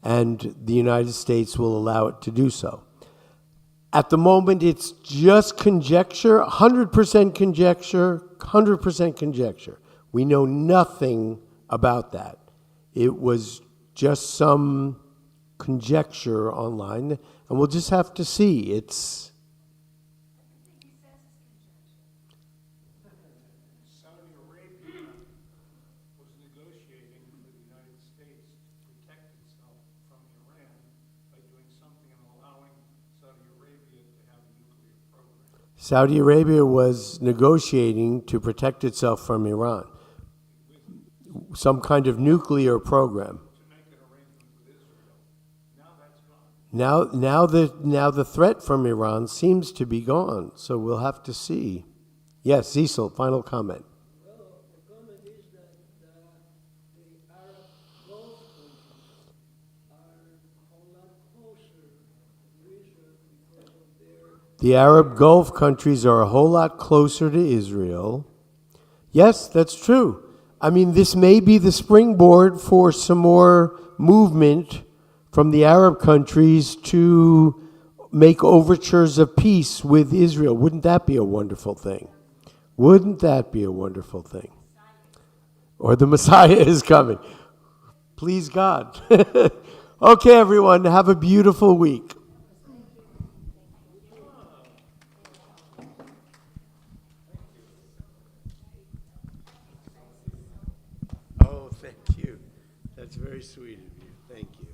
and the United States will allow it to do so. At the moment, it's just conjecture, 100% conjecture, 100% conjecture. We know nothing about that. It was just some conjecture online, and we'll just have to see. It's Saudi Arabia was negotiating for the United States to protect itself from Iran by doing something and allowing Saudi Arabia to have a nuclear program. Saudi Arabia was negotiating to protect itself from Iran, some kind of nuclear program. To make an arrangement with Israel. Now that's gone. Now the threat from Iran seems to be gone, so we'll have to see. Yes, Cecil, final comment. Well, the comment is that the Arab Gulf countries are a whole lot closer to Israel because of their The Arab Gulf countries are a whole lot closer to Israel. Yes, that's true. I mean, this may be the springboard for some more movement from the Arab countries to make overtures of peace with Israel. Wouldn't that be a wonderful thing? Wouldn't that be a wonderful thing? Or the Messiah is coming. Please God. Okay, everyone, have a beautiful week. Oh, thank you. That's very sweet of you. Thank you.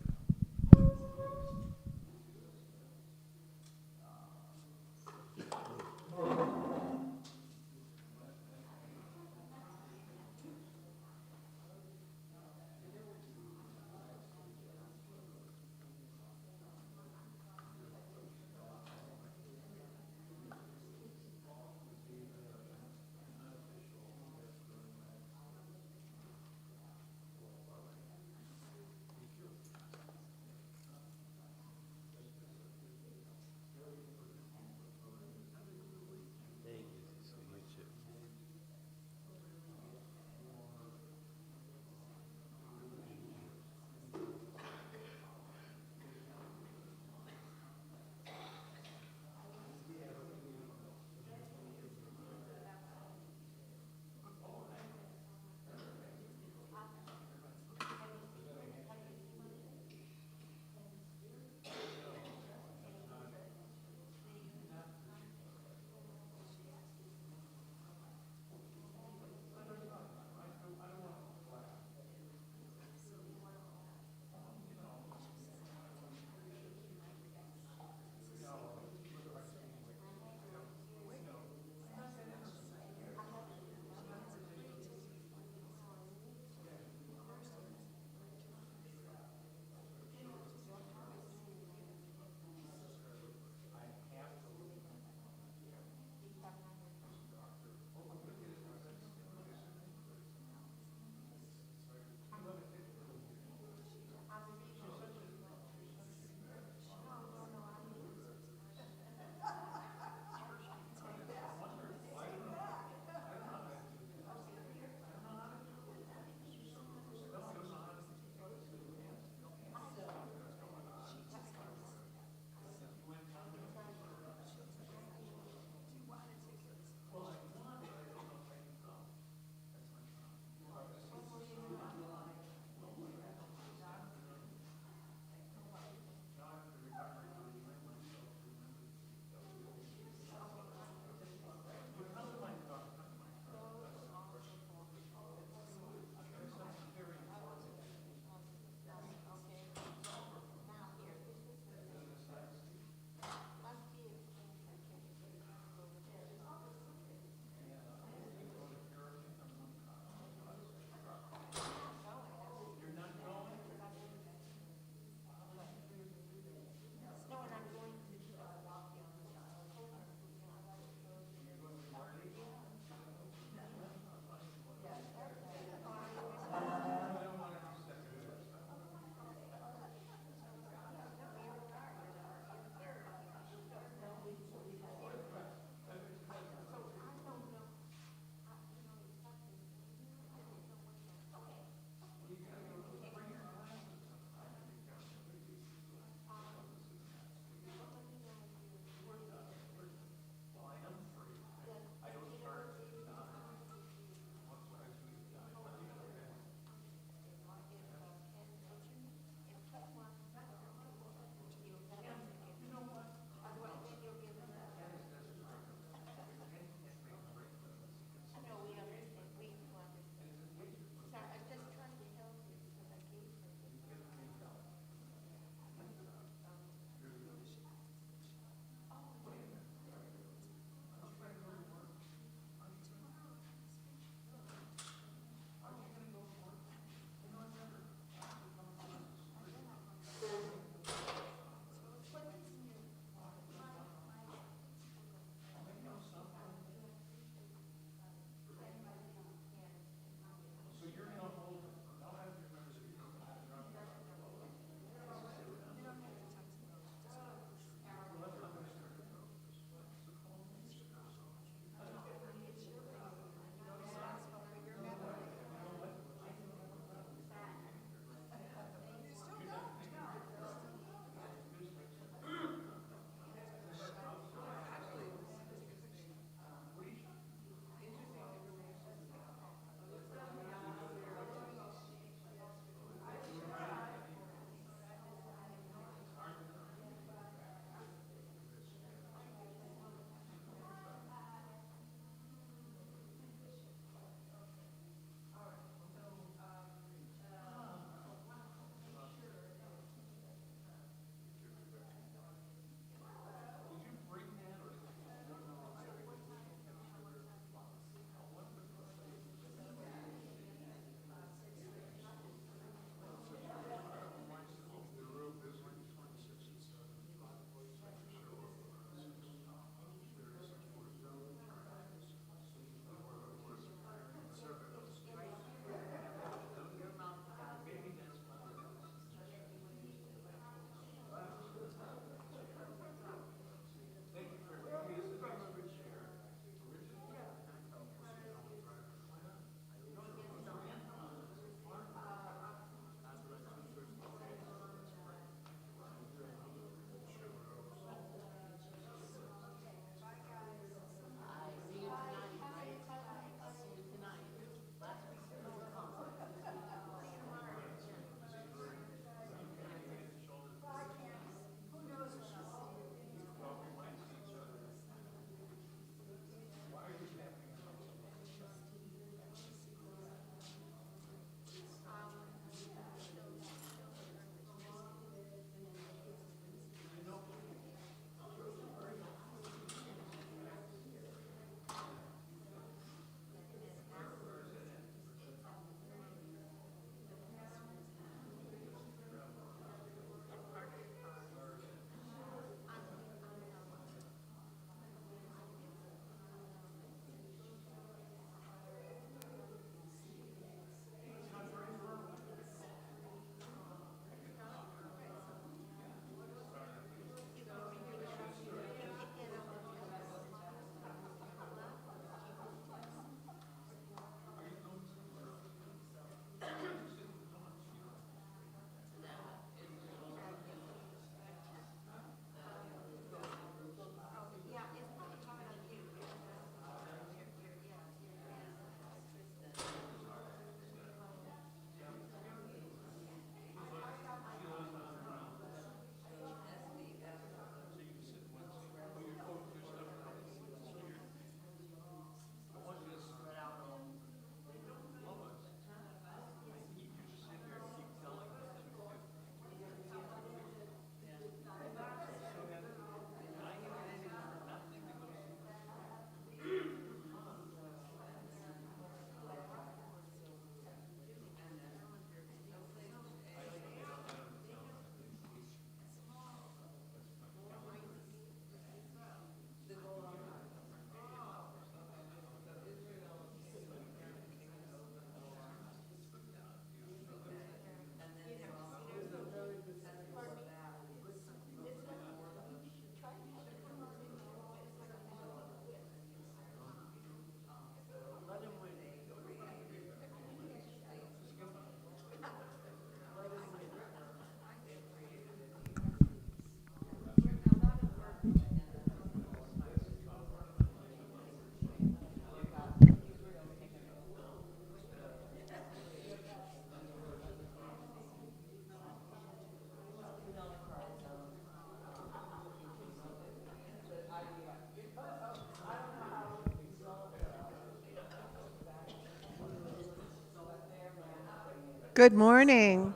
Good morning.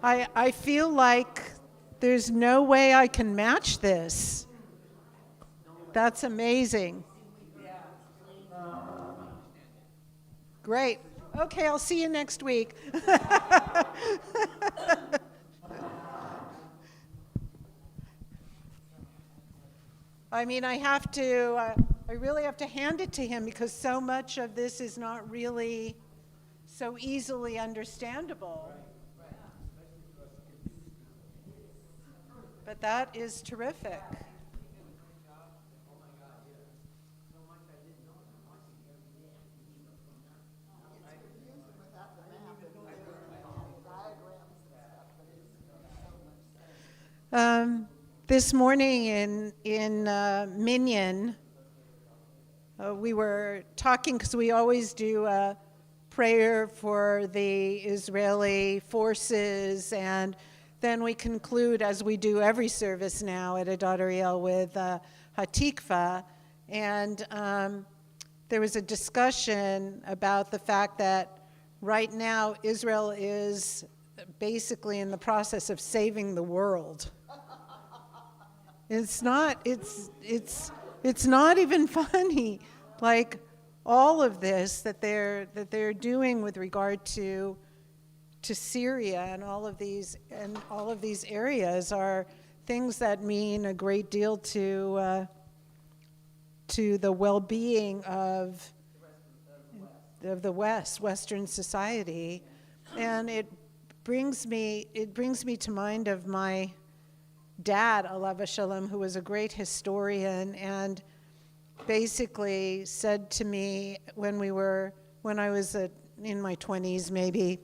I feel like there's no way I can match this. That's amazing. Great. Okay, I'll see you next week. I mean, I really have to hand it to him because so much of this is not really so easily understandable. But that is terrific. This morning in Minyan, we were talking because we always do a prayer for the Israeli forces, and then we conclude, as we do every service now at Adat Ariel, with Hatikva. And there was a discussion about the fact that right now Israel is basically in the process of saving the world. It's not even funny. Like all of this that they're doing with regard to Syria and all of these areas are things that mean a great deal to the well-being of the Western society, and it brings me to mind of my dad, alav hashalom, who was a great historian, and basically said to me when I was in my 20s maybe,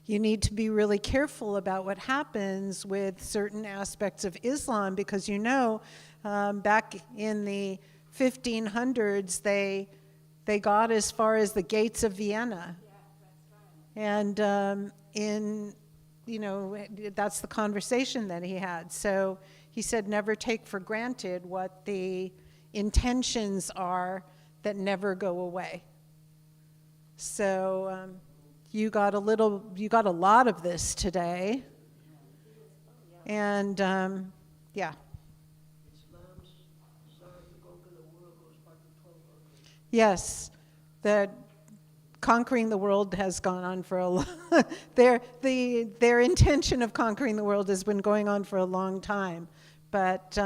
you need to be really careful about what happens with certain aspects of Islam because back in the 1500s they got as far as the gates of Vienna. And that's the conversation that he had. So he said, never take for granted what the intentions are that never go away. So you got a lot of this today. And yeah. Yes, that conquering the world has gone on for a long their intention of conquering the world has been going on for a long time, but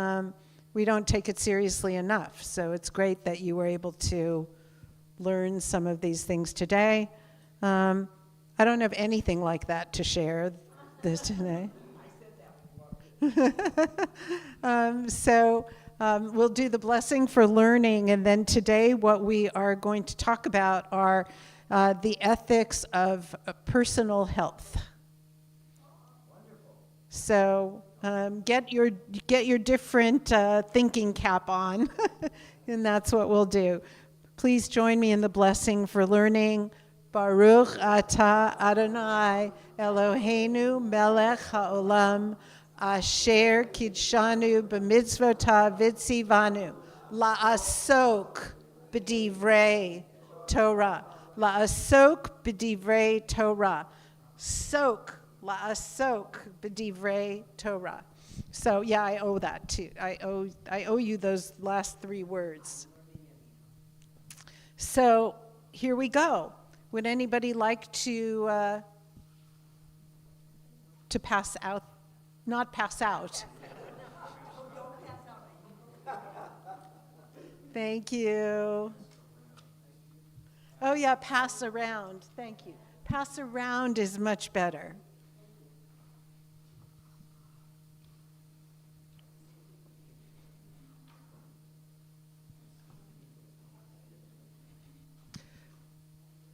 we don't take it seriously enough. So it's great that you were able to learn some of these things today. I don't have anything like that to share this today. We'll do the blessing for learning, and then today what we are going to talk about are the ethics of personal health. So get your different thinking cap on, and that's what we'll do. Please join me in the blessing for learning. Baruch atah Adonai Eloheinu melech haolam asher kidshanu b'mitzvotav v'tzivanu la'asok b'divrei Torah. La'asok b'divrei Torah. Sok, la'asok b'divrei Torah. So yeah, I owe that too. I owe you those last three words. So here we go. Would anybody like to pass out? Not pass out. Thank you. Oh yeah, pass around. Thank you. Pass around is much better.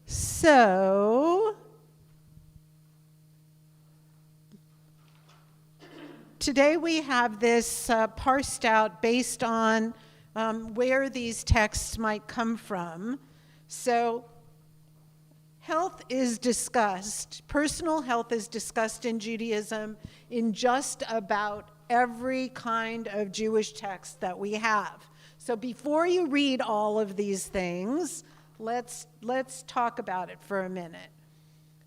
So, today we have this parsed out based on where these texts might come from. So, health is discussed, personal health is discussed in Judaism in just about every kind of Jewish text that we have. So before you read all of these things, let's talk about it for a minute.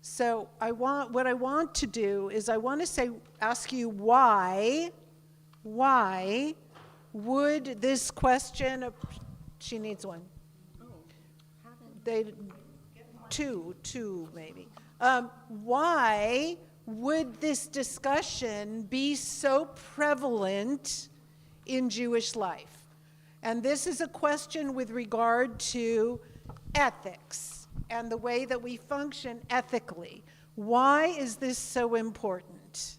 So what I want to do is I want to ask you why would this question of, she needs one. They, two maybe. Why would this discussion be so prevalent in Jewish life? And this is a question with regard to ethics and the way that we function ethically. Why is this so important?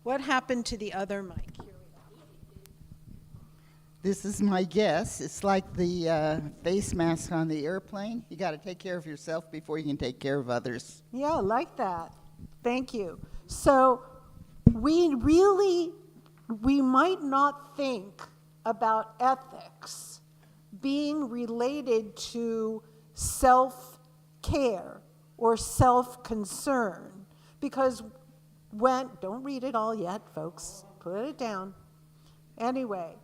What happened to the other mic? This is my guess. It's like the face mask on the airplane. You got to take care of yourself before you can take care of others. Yeah, I like that. Thank you. So we might not think about ethics being related to self-care or self-concern, because don't read it all yet, folks. Put it down. Anyway,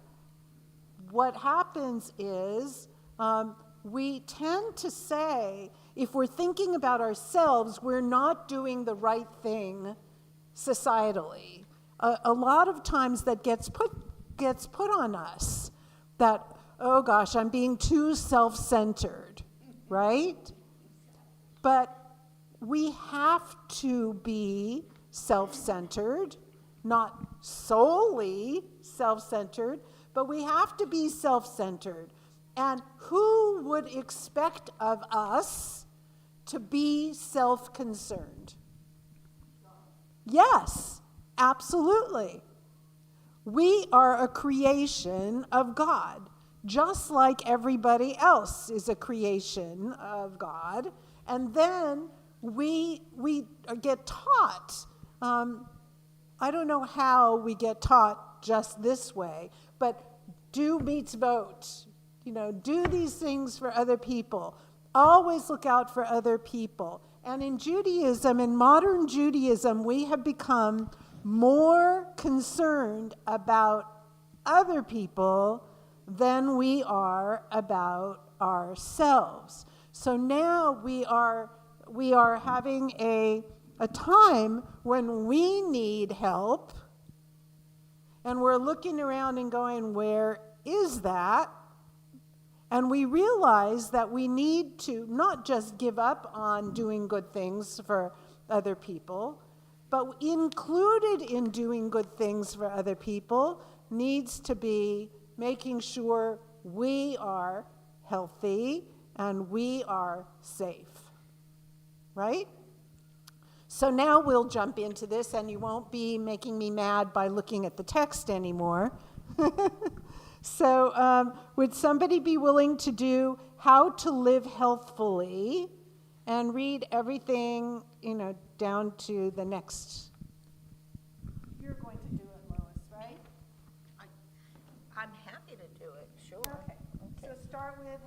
what happens is we tend to say, if we're thinking about ourselves, we're not doing the right thing societally. A lot of times that gets put on us, that, oh gosh, I'm being too self-centered, right? But we have to be self-centered, not solely self-centered, but we have to be self-centered. And who would expect of us to be self-concerned? Yes, absolutely. We are a creation of God, just like everybody else is a creation of God. And then we get taught. I don't know how we get taught just this way, but do mitzvot, do these things for other people. Always look out for other people. And in Judaism, in modern Judaism, we have become more concerned about other people than we are about ourselves. So now we are having a time when we need help, and we're looking around and going, where is that? And we realize that we need to not just give up on doing good things for other people, but included in doing good things for other people needs to be making sure we are healthy and we are safe, right? So now we'll jump into this, and you won't be making me mad by looking at the text anymore. So would somebody be willing to do how to live healthfully and read everything, down to the next? You're going to do it, Lois, right? I'm happy to do it, sure. Okay. So start with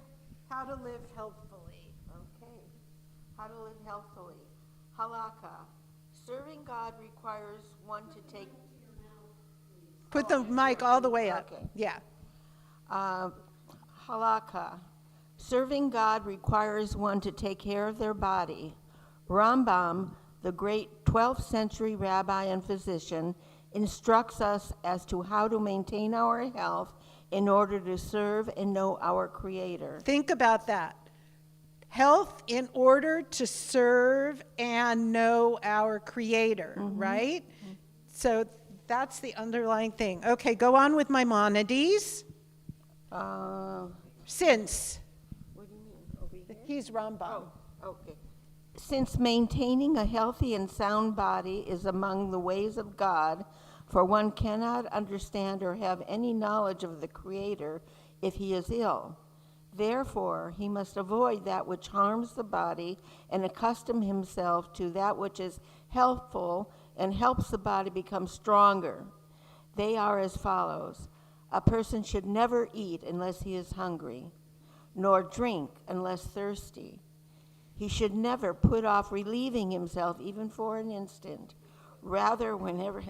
how to live healthfully. Okay. How to live healthfully. Halakha. Serving God requires one to take... Put the mic all the way up. Okay. Yeah. Halakha. Serving God requires one to take care of their body. Rambam, the great 12th century rabbi and physician, instructs us as to how to maintain our health in order to serve and know our Creator. Think about that. Health in order to serve and know our Creator, right? So that's the underlying thing. Okay, go on with Maimonides. Since. What do you mean, over here? He's Rambam. Okay. Since maintaining a healthy and sound body is among the ways of God, for one cannot understand or have any knowledge of the Creator if he is ill. Therefore, he must avoid that which harms the body and accustom himself to that which is healthful and helps the body become stronger. They are as follows. A person should never eat unless he is hungry, nor drink unless thirsty. He should never put off relieving himself even for an instant. Rather, whenever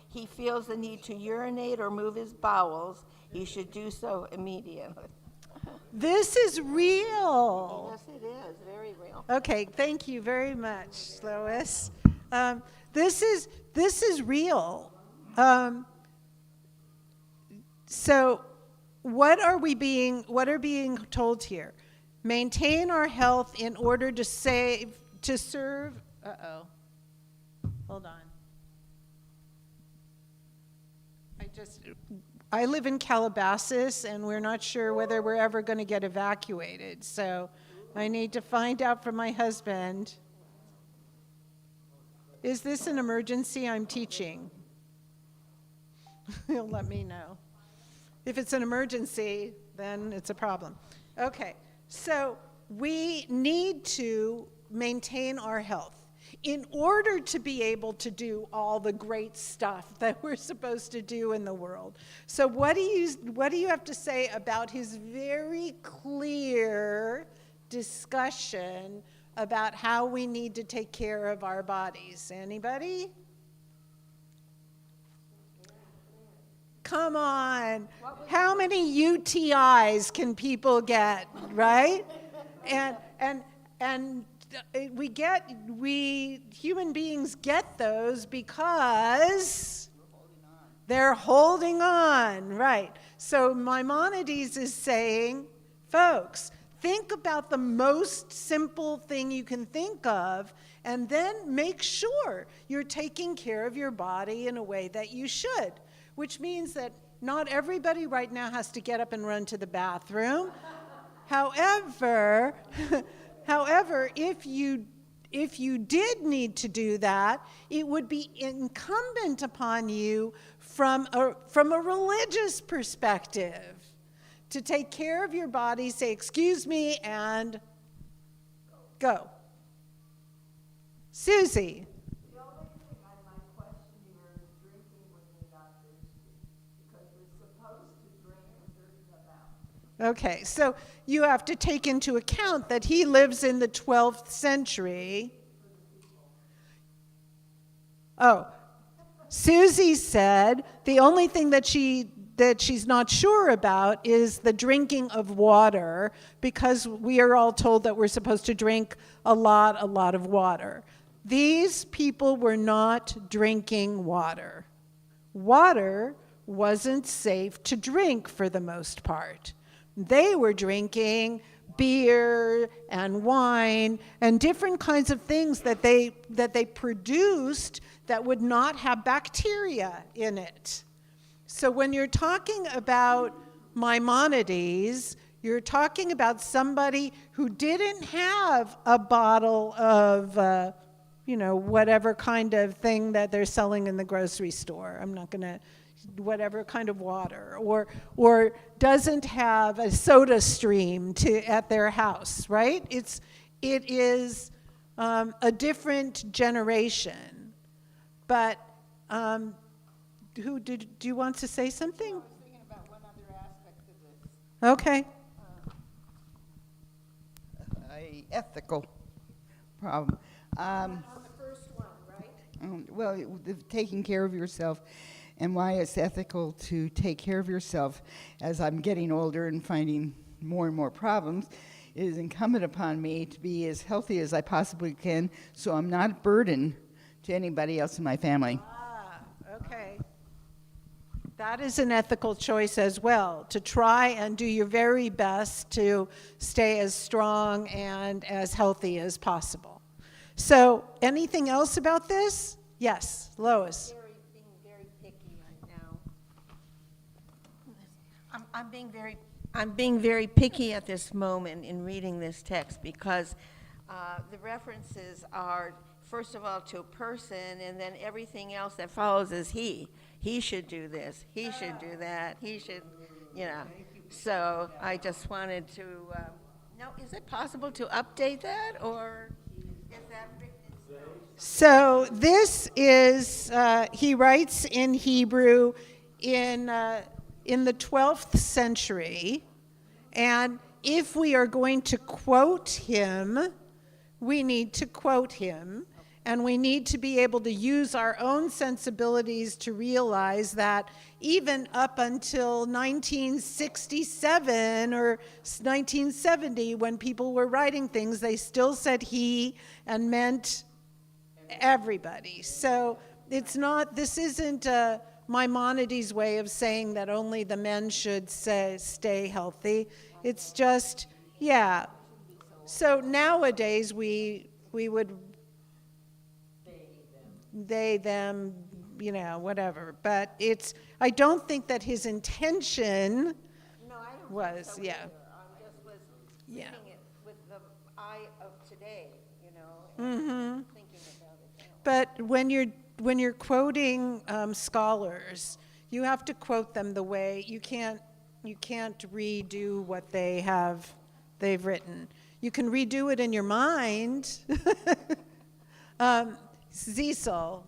he feels the need to urinate or move his bowels, he should do so immediately. This is real. Yes, it is, very real. Okay, thank you very much, Lois. This is real. So, what are being told here? Maintain our health in order to serve. Hold on. I live in Calabasas, and we're not sure whether we're ever going to get evacuated. So, I need to find out from my husband. Is this an emergency? I'm teaching. He'll let me know. If it's an emergency, then it's a problem. Okay, so we need to maintain our health in order to be able to do all the great stuff that we're supposed to do in the world. So what do you have to say about his very clear discussion about how we need to take care of our bodies? Anybody? Come on. How many UTIs can people get, right? And we human beings get those because they're holding on, right? So Maimonides is saying, folks, think about the most simple thing you can think of, and then make sure you're taking care of your body in a way that you should, which means that not everybody right now has to get up and run to the bathroom. However, if you did need to do that, it would be incumbent upon you from a religious perspective to take care of your body, say, excuse me, and go. Susie. The only thing I might question here is drinking when you're not thirsty, because we're supposed to drink a certain amount. Okay, so you have to take into account that he lives in the 12th century. Oh, Susie said the only thing that she's not sure about is the drinking of water, because we are all told that we're supposed to drink a lot of water. These people were not drinking water. Water wasn't safe to drink for the most part. They were drinking beer and wine and different kinds of things that they produced that would not have bacteria in it. So when you're talking about Maimonides, you're talking about somebody who didn't have a bottle of, whatever kind of thing that they're selling in the grocery store. I'm not going to, whatever kind of water, or doesn't have a soda stream at their house, right? It is a different generation. But do you want to say something? I was thinking about one other aspect of this. Okay. A ethical problem. On the first one, right? Well, taking care of yourself, and why it's ethical to take care of yourself. As I'm getting older and finding more and more problems, it is incumbent upon me to be as healthy as I possibly can, so I'm not a burden to anybody else in my family. Okay. That is an ethical choice as well, to try and do your very best to stay as strong and as healthy as possible. So, anything else about this? Yes, Lois. Being very picky right now. I'm being very picky at this moment in reading this text, because the references are, first of all, to a person, and then everything else that follows is he. He should do this. He should do that. He should, So I just wanted to know, is it possible to update that, or is that written in stone? So this is, he writes in Hebrew in the 12th century, and if we are going to quote him, we need to quote him. And we need to be able to use our own sensibilities to realize that even up until 1967 or 1970, when people were writing things, they still said he and meant everybody. So it's not, this isn't Maimonides' way of saying that only the men should stay healthy. It's just, yeah. So nowadays we would they, them, you know, whatever. But it's, I don't think that his intention No, I don't was, think so yeah. either. I just was Yeah. reading it with the eye of today, you know, Mm-hmm. and thinking about it now. But when you're quoting scholars, you have to quote them the way you can't redo what they've written. You can redo it in your mind. Cecil.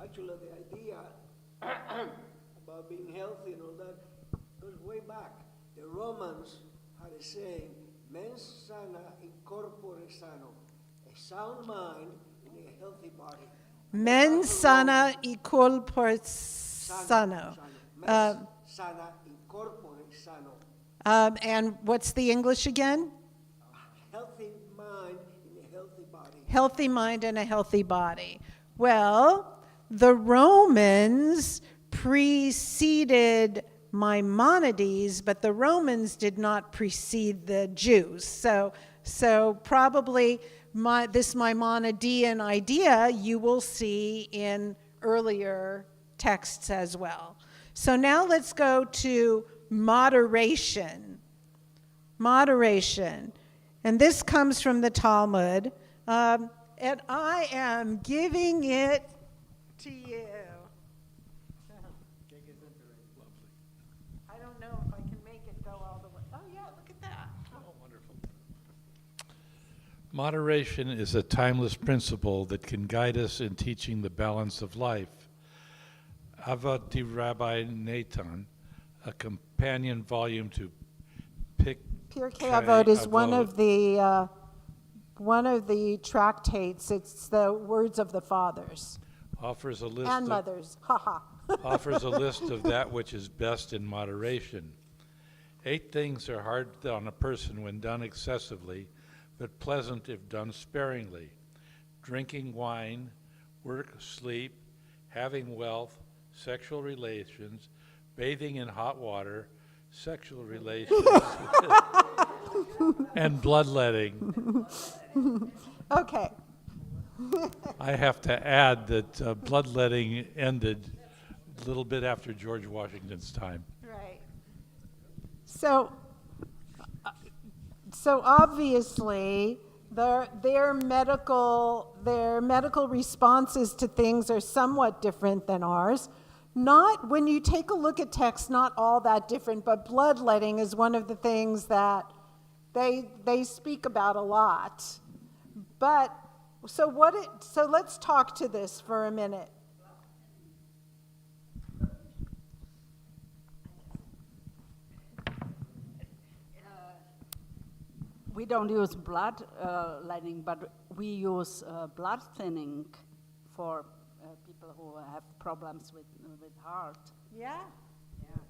Actually, the idea about being healthy and all that goes way back. The Romans had a saying, mens sana in corpore sano, a sound mind in a healthy body. Mens sana e corpore sano. Mens sana in corpore sano. And what's the English again? Healthy mind in a healthy body. Healthy mind and a healthy body. Well, the Romans preceded Maimonides, but the Romans did not precede the Jews. So probably this Maimonidean idea you will see in earlier texts as well. So now let's go to moderation. Moderation. And this comes from the Talmud. And I am giving it to you. I don't know if I can make it go all the way. Oh, yeah, look at that. Moderation is a timeless principle that can guide us in teaching the balance of life. Avadi Rabbi Natan, a companion volume to Pirkei Avot is Avot, one of the tractates. It's the words of the fathers offers a list and of, mothers. Ha ha. offers a list of that which is best in moderation. 8 things are hard on a person when done excessively, but pleasant if done sparingly: drinking wine, work, sleep, having wealth, sexual relations, bathing in hot water, sexual relations, and bloodletting. Okay. I have to add that bloodletting ended a little bit after George Washington's time. Right. So obviously, their medical responses to things are somewhat different than ours. Not, when you take a look at text, not all that different, but bloodletting is one of the things that they speak about a lot. But, so let's talk to this for a minute. We don't use blood letting, but we use blood thinning for people who have problems with heart. Yeah.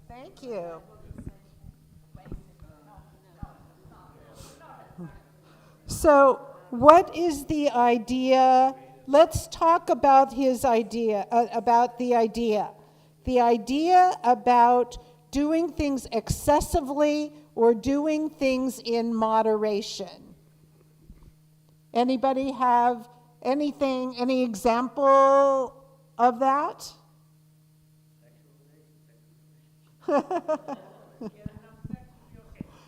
Thank you. So, what is the idea? Let's talk about his idea, about the idea. The idea about doing things excessively or doing things in moderation. Anybody have anything, any example of that?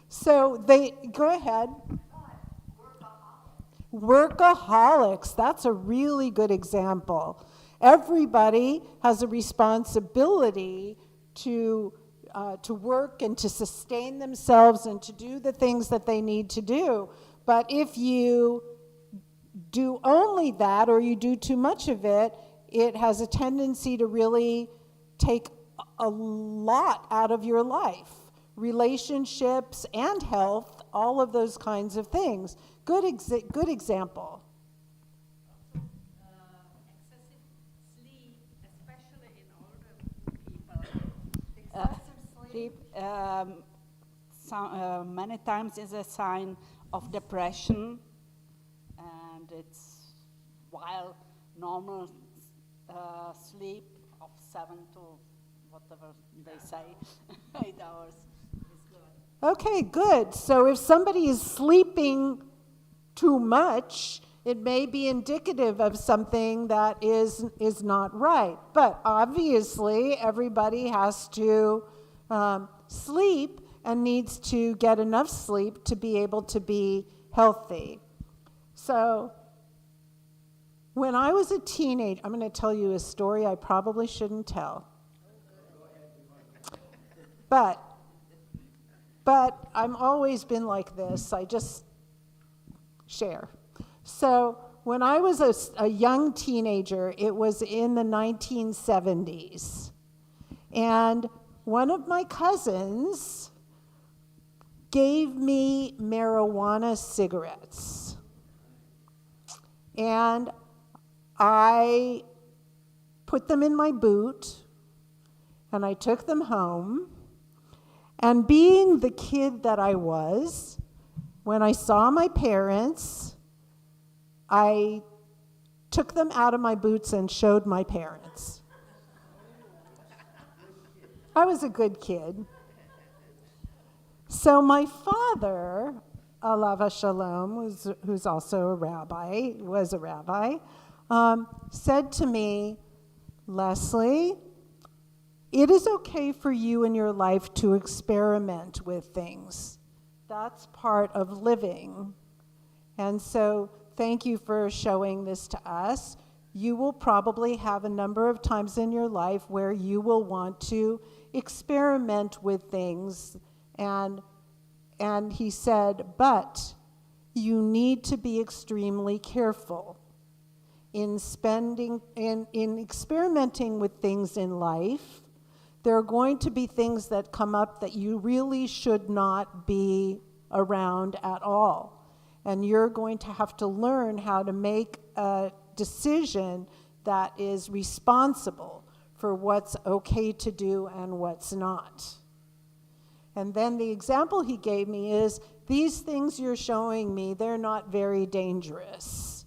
So go ahead. Workaholics, that's a really good example. Everybody has a responsibility to work and to sustain themselves and to do the things that they need to do. But if you do only that or you do too much of it, it has a tendency to really take a lot out of your life. Relationships and health all of those kinds of things. Good example. Excessive sleep, especially in older people. Many times is a sign of depression, and it's while normal sleep of 7 to whatever they say, 8 hours is good. Okay, good. So if somebody is sleeping too much, it may be indicative of something that is not right. But obviously, everybody has to sleep and needs to get enough sleep to be able to be healthy. So when I was a teenager, I'm going to tell you a story I probably shouldn't tell. But I've always been like this. I just share. So when I was a young teenager, it was in the 1970s. And one of my cousins gave me marijuana cigarettes. And I put them in my boot, and I took them home. And being the kid that I was, when I saw my parents, I took them out of my boots and showed my parents. I was a good kid. So my father, Alava Shalom, who's also a rabbi, said to me, Leslie, it is okay for you in your life to experiment with things. That's part of living. And so thank you for showing this to us. You will probably have a number of times in your life where you will want to experiment with things. And he said, but you need to be extremely careful in experimenting with things in life. There are going to be things that come up that you really should not be around at all. And you're going to have to learn how to make a decision that is responsible for what's okay to do and what's not. And then the example he gave me is, these things you're showing me, they're not very dangerous.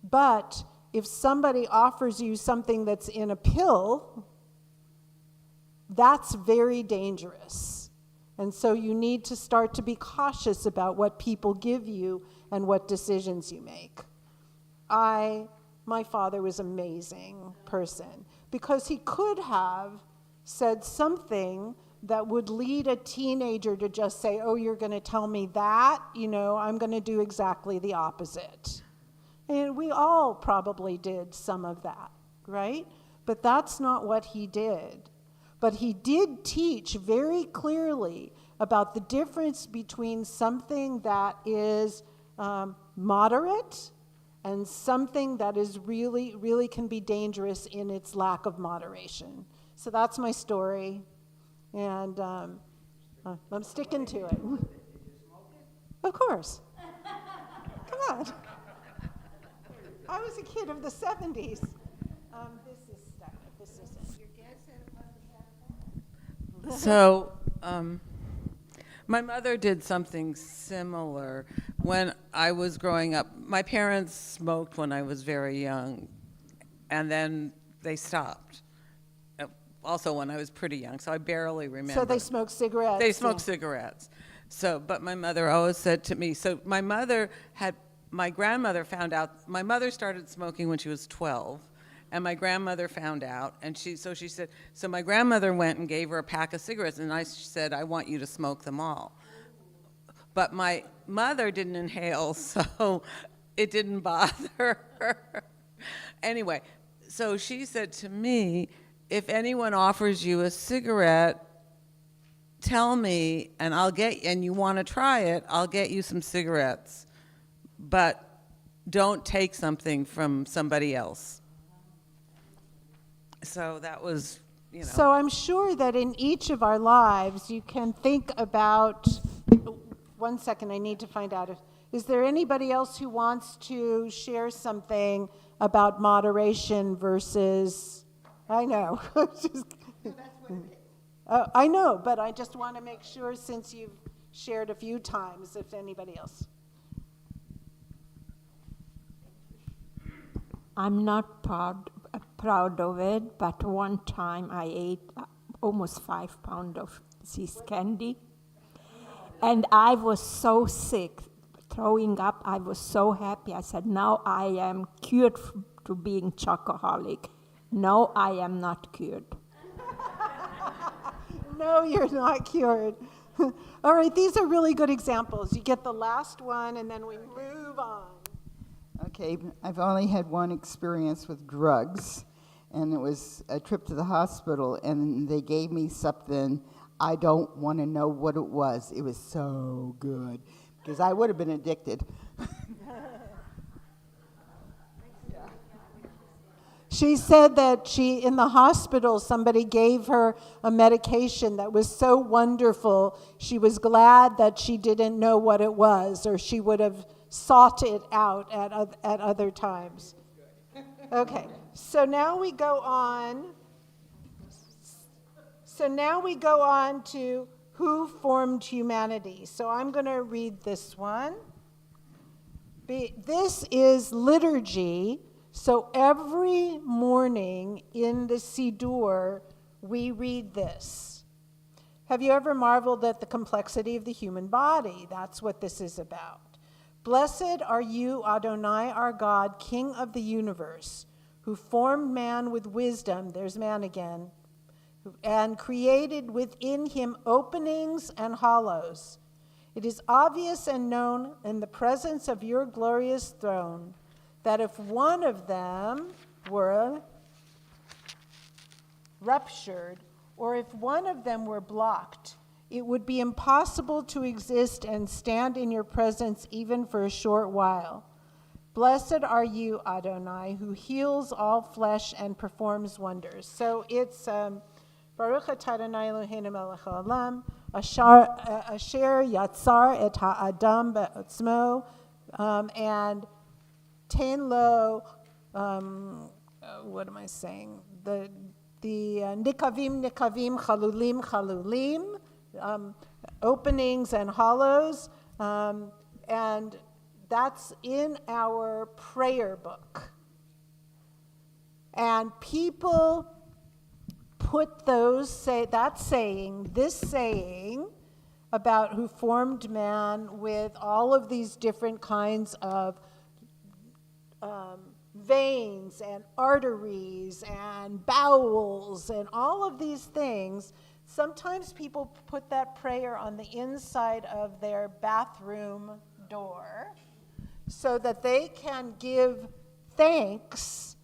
But if somebody offers you something that's in a pill, that's very dangerous. And so you need to start to be cautious about what people give you and what decisions you make. My father was an amazing person because he could have said something that would lead a teenager to just say, oh, you're going to tell me that? I'm going to do exactly the opposite. And we all probably did some of that, right? But that's not what he did. But he did teach very clearly about the difference between something that is moderate and something that is really, really can be dangerous in its lack of moderation. So that's my story, and I'm sticking to it. Of course. Come on. I was a kid of the 70s. This is stuck. This isn't. So, my mother did something similar. When I was growing up, my parents smoked when I was very young, and then they stopped. Also when I was pretty young, so I barely remember. So they smoked cigarettes? They smoked cigarettes. So, but my mother always said to me, so my grandmother found out, my mother started smoking when she was 12. And my grandmother found out, and she said, so my grandmother went and gave her a pack of cigarettes, and I said, I want you to smoke them all. But my mother didn't inhale, so it didn't bother her. Anyway, so she said to me, if anyone offers you a cigarette, tell me, and you want to try it, I'll get you some cigarettes. But don't take something from somebody else. So that was, So I'm sure that in each of our lives, you can think about 1 second, I need to find out if, is there anybody else who wants to share something about moderation versus, I know. I know, but I just want to make sure, since you've shared a few times, if anybody else. I'm not proud of it, but one time I ate almost 5 pounds of this candy. And I was so sick, throwing up. I was so happy. I said, now I am cured to being chocoholic. No, I am not cured. No, you're not cured. All right, these are really good examples. You get the last one, and then we move on. Okay, I've only had one experience with drugs, and it was a trip to the hospital, and they gave me something. I don't want to know what it was. It was so good, because I would have been addicted. She said that in the hospital, somebody gave her a medication that was so wonderful, she was glad that she didn't know what it was, or she would have sought it out at other times. Okay, so now we go on. So now we go on to who formed humanity. So I'm going to read this one. This is liturgy. So every morning in the Siddur, we read this. Have you ever marveled at the complexity of the human body? That's what this is about. Blessed are you, Adonai, our God, King of the universe, who formed man with wisdom, there's man again, and created within him openings and hollows. It is obvious and known in the presence of your glorious throne that if one of them were ruptured, or if one of them were blocked, it would be impossible to exist and stand in your presence even for a short while. Blessed are you, Adonai, who heals all flesh and performs wonders. So it's Baruch atah Adonai Eloheinu melech haolam, asher yatzar et ha'adam be'otzmo, and ten lo, what am I saying? The nikavim, chalulim, openings and hollows, and that's in our prayer book. And people put this saying about who formed man with all of these different kinds of veins and arteries and bowels and all of these things. Sometimes people put that prayer on the inside of their bathroom door so that they can give thanks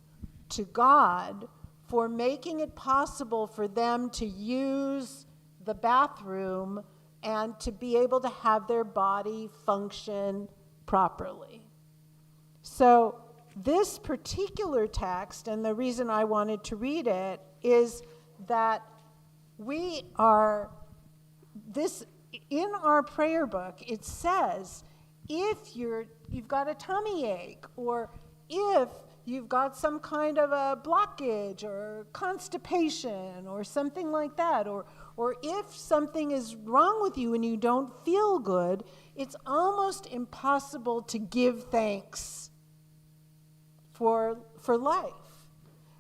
to God for making it possible for them to use the bathroom and to be able to have their body function properly. So this particular text, and the reason I wanted to read it, is that in our prayer book, it says, if you've got a tummy ache, or if you've got some kind of a blockage or constipation or something like that, or if something is wrong with you and you don't feel good, it's almost impossible to give thanks for life.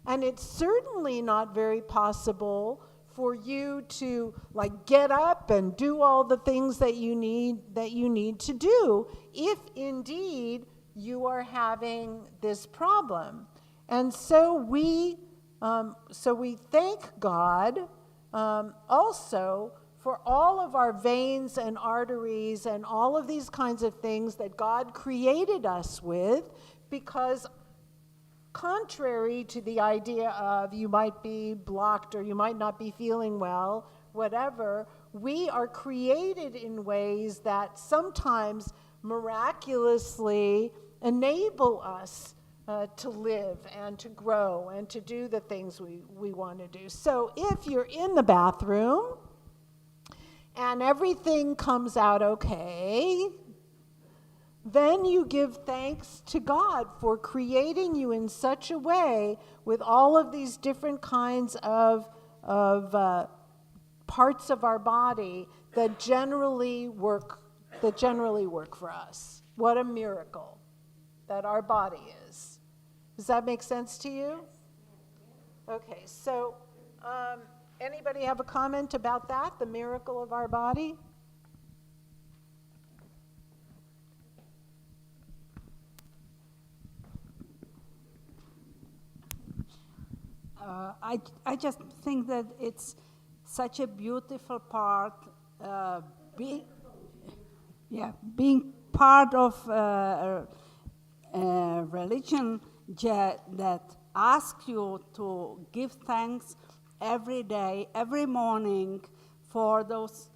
And it's certainly not very possible for you to get up and do all the things that you need to do if indeed you are having this problem. And so we thank God also for all of our veins and arteries and all of these kinds of things that God created us with, because contrary to the idea of you might be blocked or you might not be feeling well, whatever, we are created in ways that sometimes miraculously enable us to live and to grow and to do the things we want to do. So if you're in the bathroom and everything comes out okay, then you give thanks to God for creating you in such a way with all of these different kinds of parts of our body that generally work for us. What a miracle that our body is. Does that make sense to you? Okay, so anybody have a comment about that, the miracle of our body? I just think that it's such a beautiful part, being part of a religion that asks you to give thanks every day, every morning, for those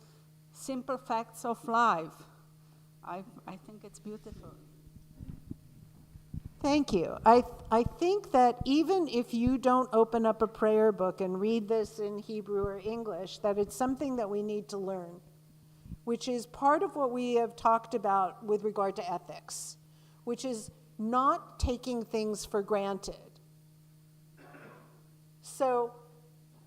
simple facts of life. I think it's beautiful. Thank you. I think that even if you don't open up a prayer book and read this in Hebrew or English, that it's something that we need to learn, which is part of what we have talked about with regard to ethics, which is not taking things for granted. So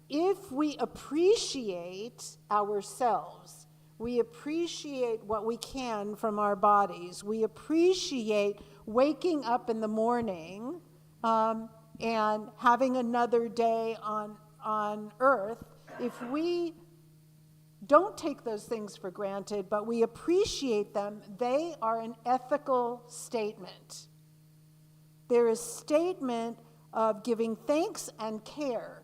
if we appreciate ourselves, we appreciate what we can from our bodies, we appreciate waking up in the morning and having another day on earth, if we don't take those things for granted, but we appreciate them, they are an ethical statement. They're a statement of giving thanks and care,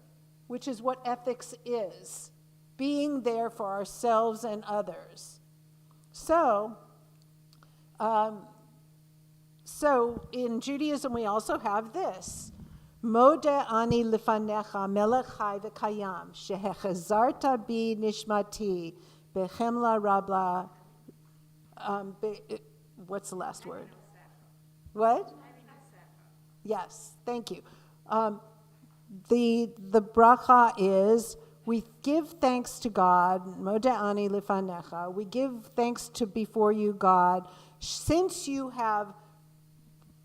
which is what ethics is, being there for ourselves and others. So in Judaism, we also have this. Modeh ani lefanecha melech chai v'kayam, shehechazarta bi nishmati, bechemla rabla, what's the last word? What? Yes, thank you. The bracha is, we give thanks to God, modeh ani lefanecha, we give thanks to before you, God, since you have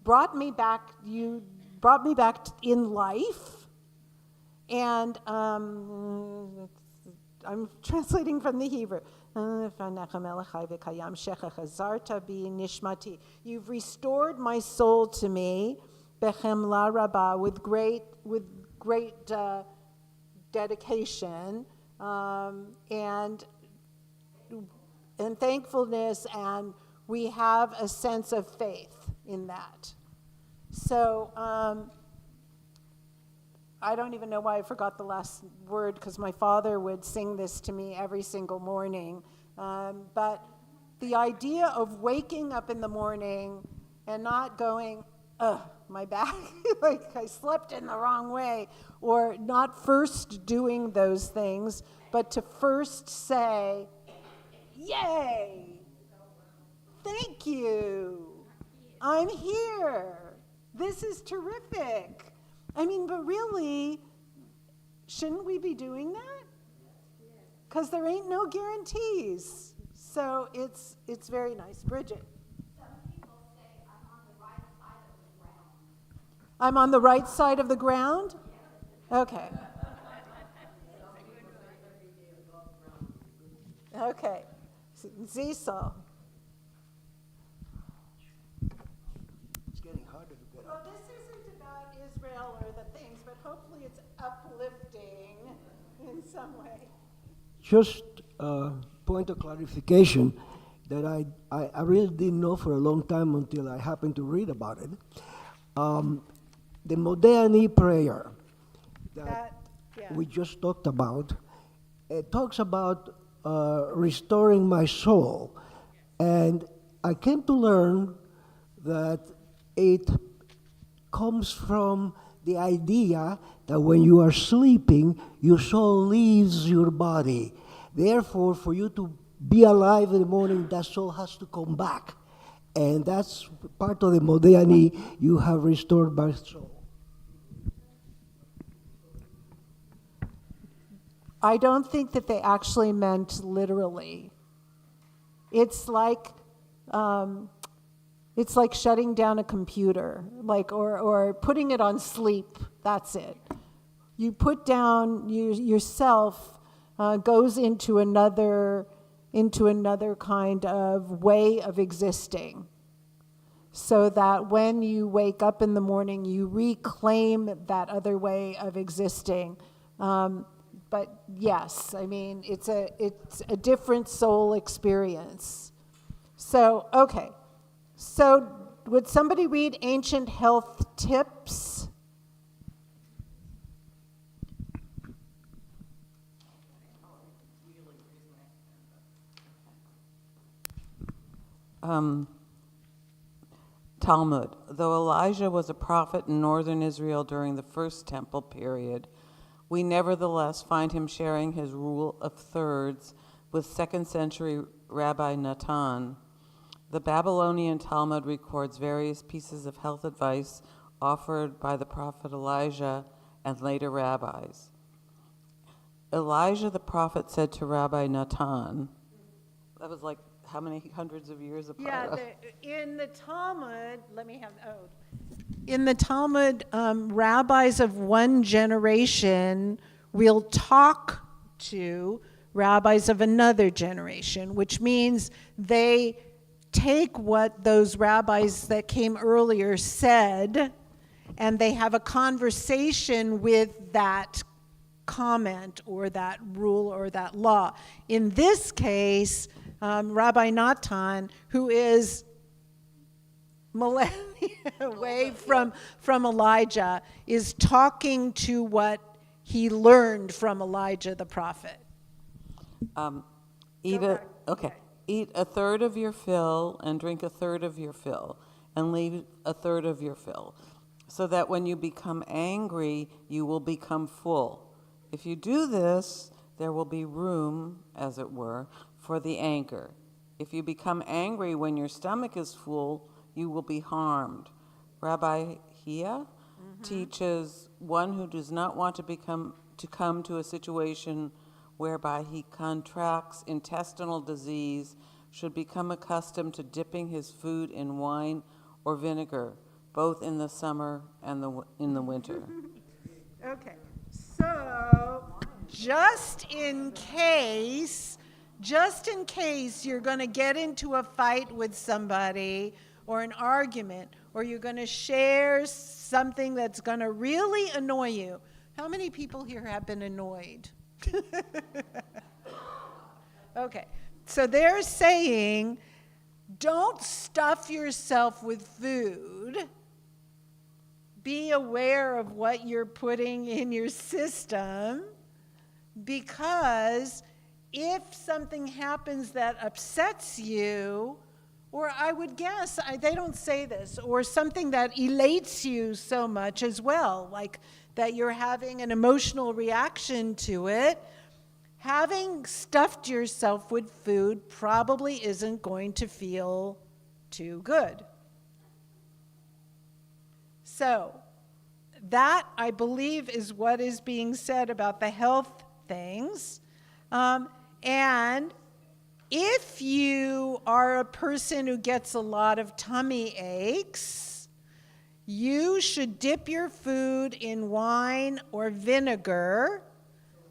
brought me back in life, and I'm translating from the Hebrew. You've restored my soul to me, bechemla rabba, with great dedication and thankfulness, and we have a sense of faith in that. So I don't even know why I forgot the last word, because my father would sing this to me every single morning. But the idea of waking up in the morning and not going, ugh, my back, like I slept in the wrong way, or not first doing those things, but to first say, yay, thank you, I'm here. This is terrific. I mean, but really, shouldn't we be doing that? Because there ain't no guarantees. So it's very nice. Bridget. Some people say I'm on the right side of the ground. I'm on the right side of the ground? Okay. Okay. Zisel. Well, this isn't about Israel or the things, but hopefully it's uplifting in some way. Just a point of clarification that I really didn't know for a long time until I happened to read about it. The Modeh Ani prayer that we just talked about, it talks about restoring my soul. And I came to learn that it comes from the idea that when you are sleeping, your soul leaves your body. Therefore, for you to be alive in the morning, that soul has to come back. And that's part of the Modeh Ani, you have restored my soul. I don't think that they actually meant literally. It's like shutting down a computer, or putting it on sleep. That's it. You put down yourself goes into another kind of way of existing, so that when you wake up in the morning, you reclaim that other way of existing. But yes, I mean, it's a different soul experience. So, okay. So, would somebody read Ancient Health Tips? Talmud. Though Elijah was a prophet in northern Israel during the First Temple period, we nevertheless find him sharing his rule of thirds with 2nd century Rabbi Natan. The Babylonian Talmud records various pieces of health advice offered by the prophet Elijah and later rabbis. Elijah the prophet said to Rabbi Natan, that was like how many hundreds of years apart? In the Talmud, in the Talmud, rabbis of one generation will talk to rabbis of another generation, which means they take what those rabbis that came earlier said, and they have a conversation with that comment or that rule or that law. In this case, Rabbi Natan, who is millennia away from Elijah, is talking to what he learned from Elijah the prophet. Eat a third of your fill and drink a third of your fill, and leave a third of your fill, so that when you become angry, you will become full. If you do this, there will be room, as it were, for the anger. If you become angry when your stomach is full, you will be harmed. Rabbi Hia teaches one who does not want to come to a situation whereby he contracts intestinal disease should become accustomed to dipping his food in wine or vinegar, both in the summer and in the winter. Okay, so just in case you're going to get into a fight with somebody or an argument, or you're going to share something that's going to really annoy you. How many people here have been annoyed? Okay, so they're saying, don't stuff yourself with food. Be aware of what you're putting in your system, because if something happens that upsets you, or I would guess, they don't say this, or something that elates you so much as well, like that you're having an emotional reaction to it, having stuffed yourself with food probably isn't going to feel too good. So that, I believe, is what is being said about the health things. And if you are a person who gets a lot of tummy aches, you should dip your food in wine or vinegar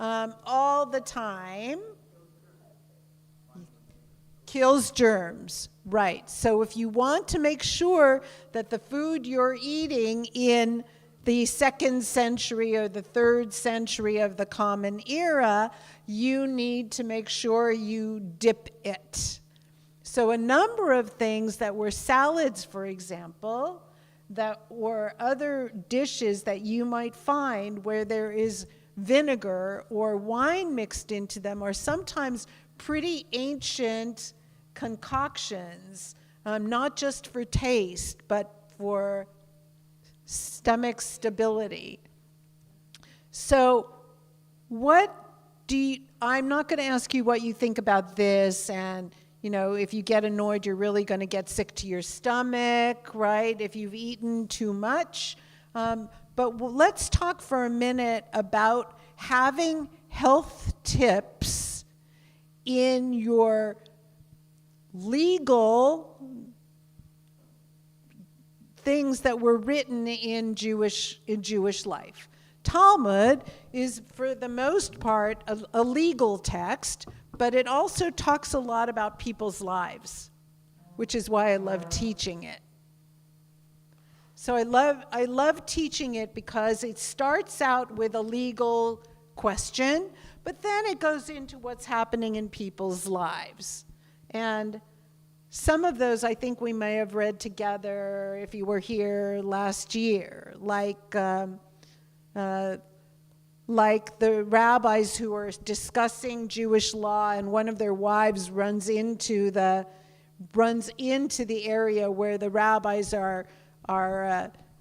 all the time. Kills germs, right. So if you want to make sure that the food you're eating in the 2nd century or the 3rd century of the Common Era, you need to make sure you dip it. So a number of things that were salads, for example, that were other dishes that you might find where there is vinegar or wine mixed into them are sometimes pretty ancient concoctions, not just for taste, but for stomach stability. So I'm not going to ask you what you think about this, and if you get annoyed, you're really going to get sick to your stomach, right? If you've eaten too much. But let's talk for a minute about having health tips in your legal things that were written in Jewish life. Talmud is, for the most part, a legal text, but it also talks a lot about people's lives, which is why I love teaching it. So I love teaching it because it starts out with a legal question, but then it goes into what's happening in people's lives. And some of those I think we may have read together if you were here last year, like the rabbis who are discussing Jewish law, and one of their wives runs into the area where the rabbis are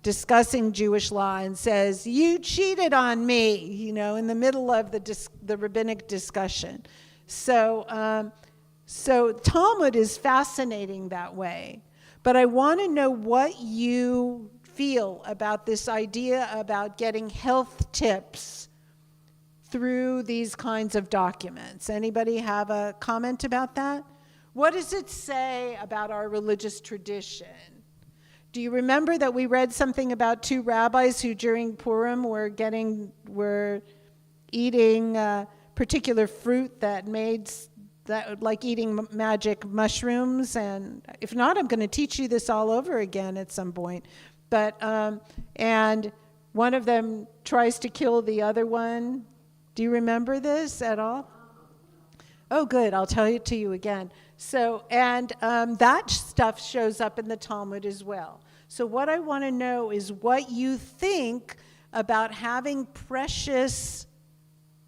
discussing Jewish law and says, "You cheated on me," in the middle of the rabbinic discussion. So Talmud is fascinating that way. But I want to know what you feel about this idea about getting health tips through these kinds of documents. Anybody have a comment about that? What does it say about our religious tradition? Do you remember that we read something about two rabbis who during Purim were eating particular fruit that like eating magic mushrooms? And if not, I'm going to teach you this all over again at some point. But and one of them tries to kill the other one. Do you remember this at all? Oh, good. I'll tell it to you again. So, and that stuff shows up in the Talmud as well. So what I want to know is what you think about having precious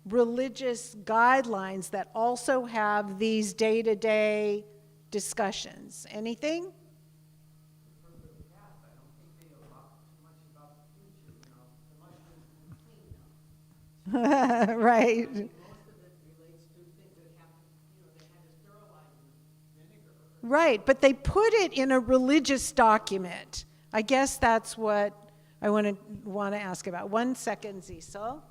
religious guidelines that also have these day-to-day discussions. Anything? Right. Right, but they put it in a religious document. I guess that's what I want to ask about. 1 second, Zisel.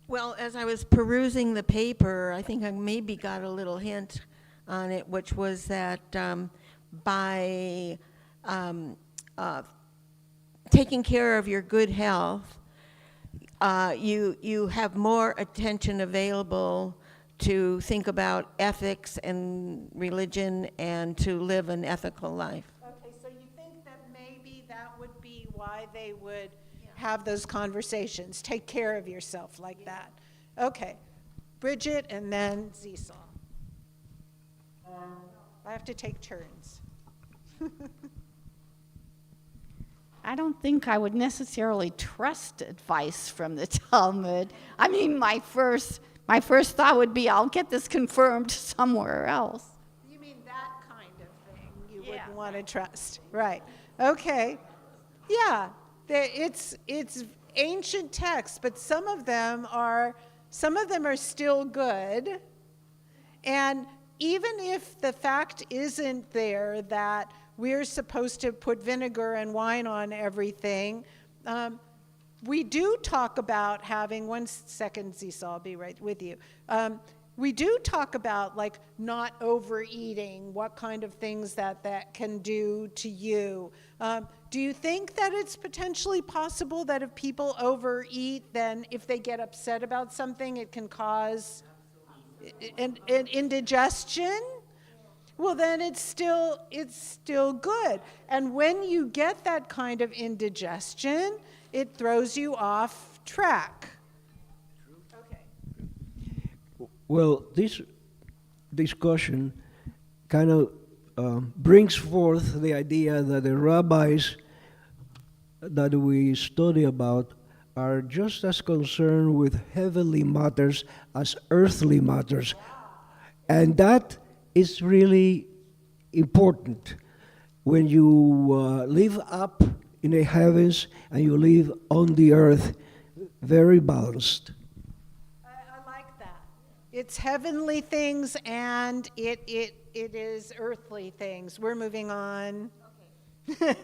Well, as I was perusing the paper, I think I maybe got a little hint on it, which was that by taking care of your good health, you have more attention available to think about ethics and religion and to live an ethical life. Okay, so you think that maybe that would be why they would have those conversations, take care of yourself like that. Okay, Bridget and then Zisel. I have to take turns. I don't think I would necessarily trust advice from the Talmud. I mean, my first thought would be, I'll get this confirmed somewhere else. You mean that kind of thing you wouldn't want to trust, right? Okay, yeah, it's ancient texts, but some of them are still good, and even if the fact isn't there that we're supposed to put vinegar and wine on everything, we do talk about having, 1 second, Zisel, I'll be right with you. We do talk about like not overeating, what kind of things that can do to you. Do you think that it's potentially possible that if people overeat, then if they get upset about something, it can cause an indigestion? Well, then it's still good. And when you get that kind of indigestion, it throws you off track. Okay. Well, this discussion kind of brings forth the idea that the rabbis that we study about are just as concerned with heavenly matters as earthly matters. And that is really important when you live up in the heavens and you live on the earth, very balanced. I like that. It's heavenly things and it is earthly things. We're moving on. Okay.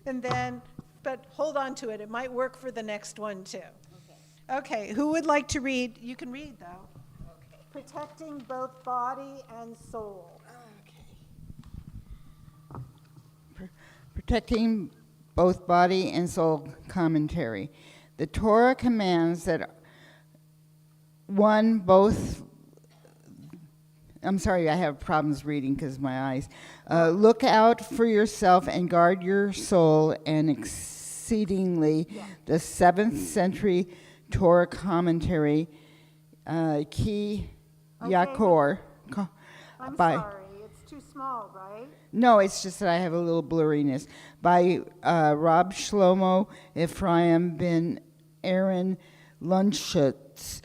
And then, but hold on to it. It might work for the next one too. Okay. Okay, who would like to read? You can read, though. Protecting both body and soul. Protecting both body and soul commentary. The Torah commands that I'm sorry, I have problems reading because my eyes. Look out for yourself and guard your soul, and exceedingly, the 7th century Torah commentary, Ki Yakor. I'm by, sorry, it's too small, right? No, it's just that I have a little blurriness. By Rob Shlomo Ephraim ben Aaron Lunschutz,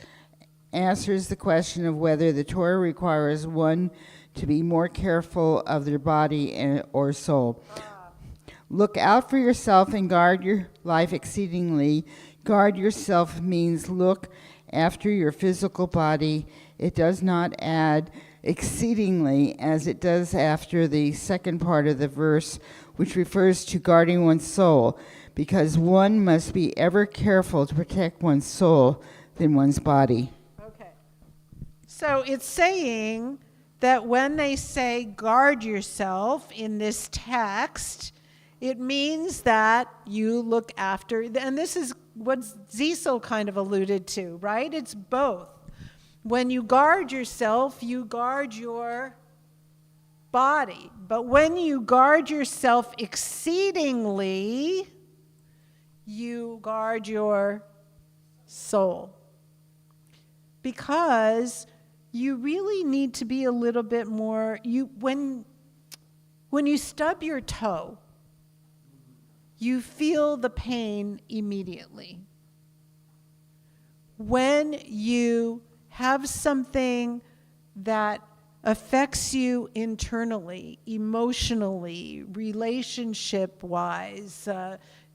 answers the question of whether the Torah requires one to be more careful of their body or soul. Look out for yourself and guard your life exceedingly. Guard yourself means look after your physical body. It does not add exceedingly as it does after the second part of the verse, which refers to guarding one's soul, because one must be ever careful to protect one's soul than one's body. Okay. So it's saying that when they say guard yourself in this text, it means that you look after, and this is what Zisel kind of alluded to, right? It's both. When you guard yourself, you guard your body. But when you guard yourself exceedingly, you guard your soul. Because you really need to be a little bit more, when you stub your toe, you feel the pain immediately. When you have something that affects you internally, emotionally, relationship-wise,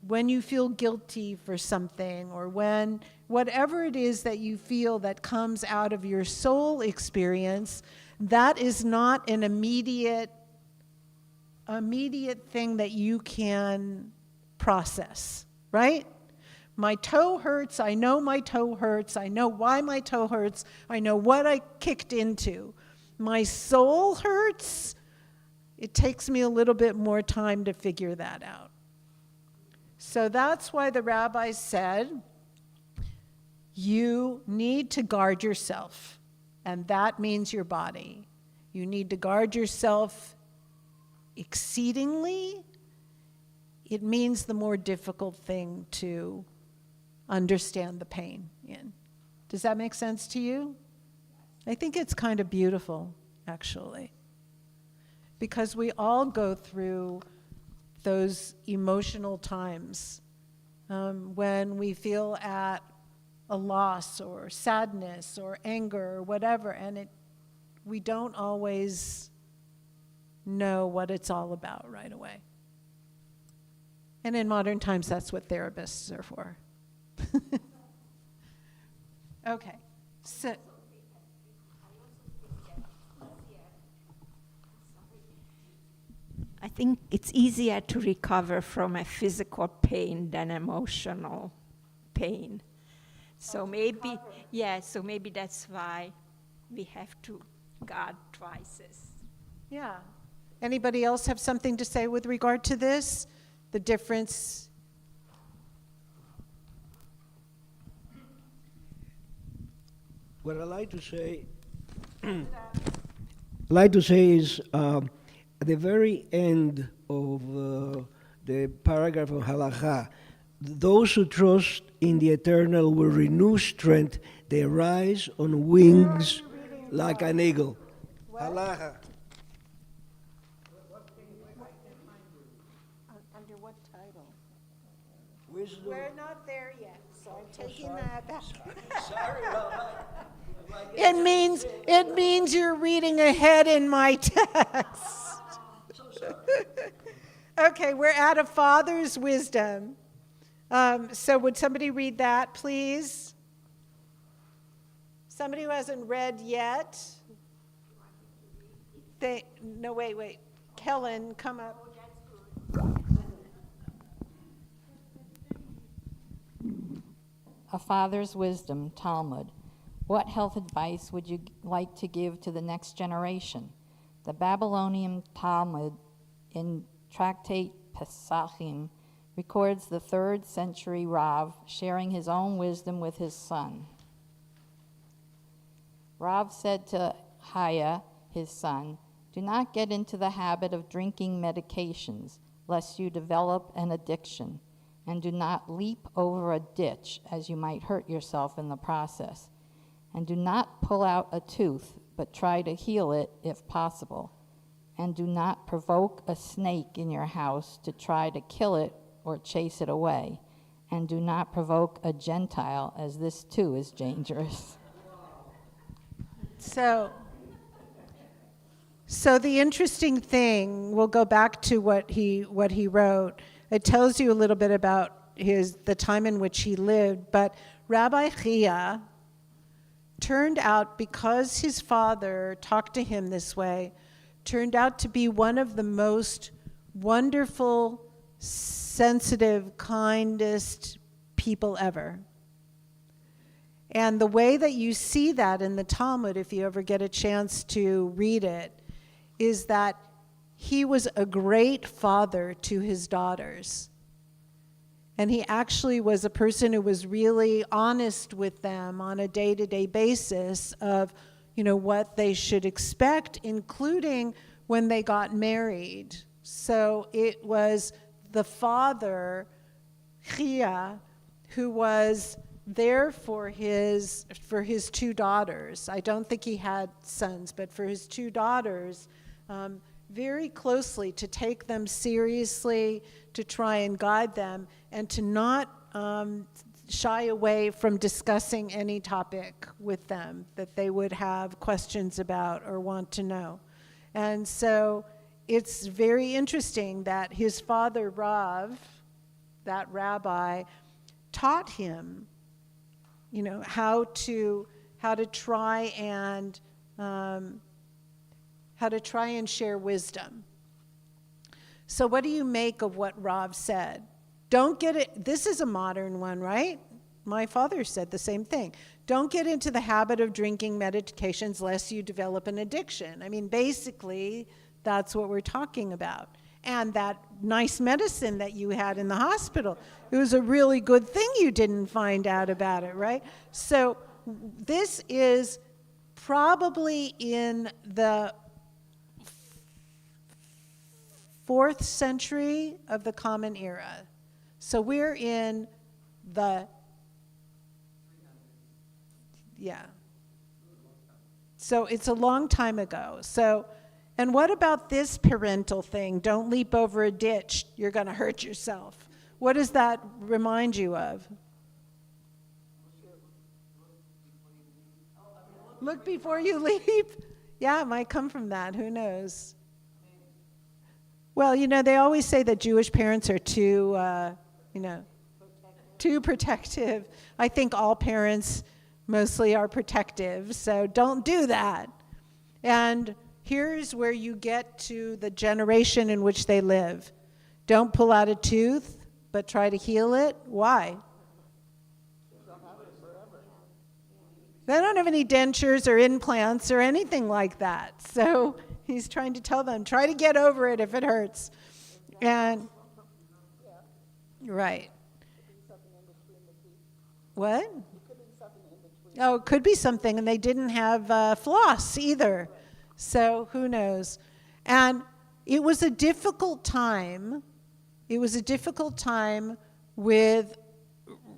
when you feel guilty for something, or when whatever it is that you feel that comes out of your soul experience, that is not an immediate thing that you can process, right? My toe hurts, I know my toe hurts, I know why my toe hurts, I know what I kicked into. My soul hurts, it takes me a little bit more time to figure that out. So that's why the rabbi said, you need to guard yourself, and that means your body. You need to guard yourself exceedingly. It means the more difficult thing to understand the pain in. Does that make sense to you? I think it's kind of beautiful, actually, because we all go through those emotional times when we feel at a loss or sadness or anger or whatever, and we don't always know what it's all about right away. And in modern times, that's what therapists are for. Okay, so. I think it's easier to recover from a physical pain than emotional pain. So maybe, so maybe that's why we have to guard twice. Yeah. Anybody else have something to say with regard to this? The difference? What I like to say, is at the very end of the paragraph of Halakha, those who trust in the eternal will renew strength. They rise on wings like an eagle. Halakha. Under what title? Wisdom. We're not there yet, so I'm taking that back. Sorry about that. It means you're reading ahead in my text. Okay, we're at a father's wisdom. So would somebody read that, please? Somebody who hasn't read yet? No, wait. Kellen, come up. A Father's Wisdom, Talmud. What health advice would you like to give to the next generation? The Babylonian Talmud in Tractate Pesachim records the 3rd century Rav sharing his own wisdom with his son. Rav said to Haya, his son, "Do not get into the habit of drinking medications, lest you develop an addiction, and do not leap over a ditch, as you might hurt yourself in the process. And do not pull out a tooth, but try to heal it if possible. And do not provoke a snake in your house to try to kill it or chase it away. And do not provoke a Gentile, as this too is dangerous." So the interesting thing, we'll go back to what he wrote. It tells you a little bit about the time in which he lived, but Rabbi Chia turned out, because his father talked to him this way, turned out to be one of the most wonderful, sensitive, kindest people ever. And the way that you see that in the Talmud, if you ever get a chance to read it, is that he was a great father to his daughters. And he actually was a person who was really honest with them on a day-to-day basis of, what they should expect, including when they got married. So it was the father, Chia, who was there for his 2 daughters. I don't think he had sons, but for his 2 daughters, very closely, to take them seriously, to try and guide them, and to not shy away from discussing any topic with them that they would have questions about or want to know. And so it's very interesting that his father, Rav, that rabbi, taught him how to try and share wisdom. So what do you make of what Rav said? Don't get it. This is a modern one, right? My father said the same thing. Don't get into the habit of drinking medications lest you develop an addiction. I mean, basically, that's what we're talking about. And that nice medicine that you had in the hospital, it was a really good thing you didn't find out about it, right? So this is probably in the 4th century of the Common Era. So we're in the, So it's a long time ago. So, and what about this parental thing? Don't leap over a ditch, you're going to hurt yourself. What does that remind you of? Look before you leap. Yeah, it might come from that. Who knows? Well, they always say that Jewish parents are too protective. I think all parents mostly are protective, so don't do that. And here's where you get to the generation in which they live. Don't pull out a tooth, but try to heal it. Why? They don't have any dentures or implants or anything like that. So he's trying to tell them, try to get over it if it hurts. And, right. What? Oh, it could be something, and they didn't have floss either. So who knows? And it was a difficult time. It was a difficult time with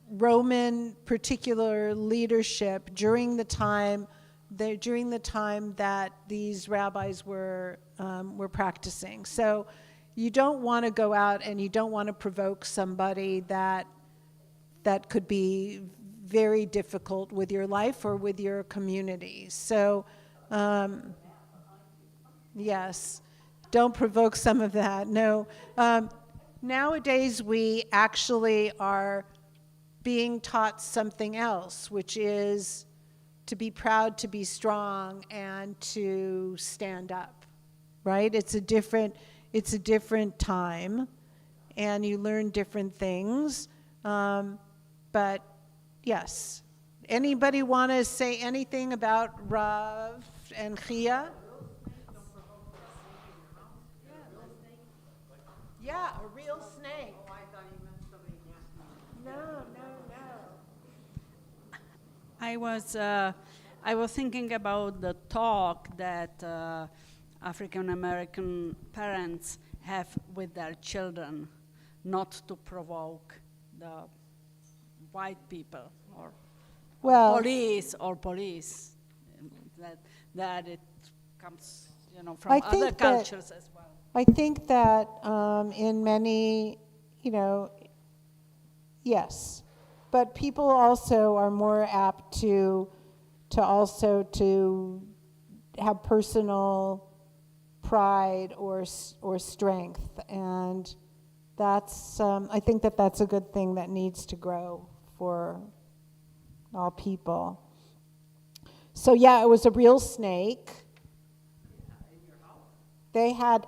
Roman particular leadership during the time that these rabbis were practicing. So you don't want to go out and you don't want to provoke somebody that could be very difficult with your life or with your community. So yes, don't provoke some of that. No. Nowadays we actually are being taught something else, which is to be proud, to be strong, and to stand up, right? It's a different time, and you learn different things. But, Yes. Anybody want to say anything about Rav and Chia? Yeah, a real snake. No. I was thinking about the talk that African American parents have with their children, not to provoke the white people or Well, police. That it comes, from I other think that- cultures as well. I think that in many, yes, but people also are more apt to have personal pride or strength, and that's I think that that's a good thing that needs to grow for all people. So yeah, it was a real snake. They had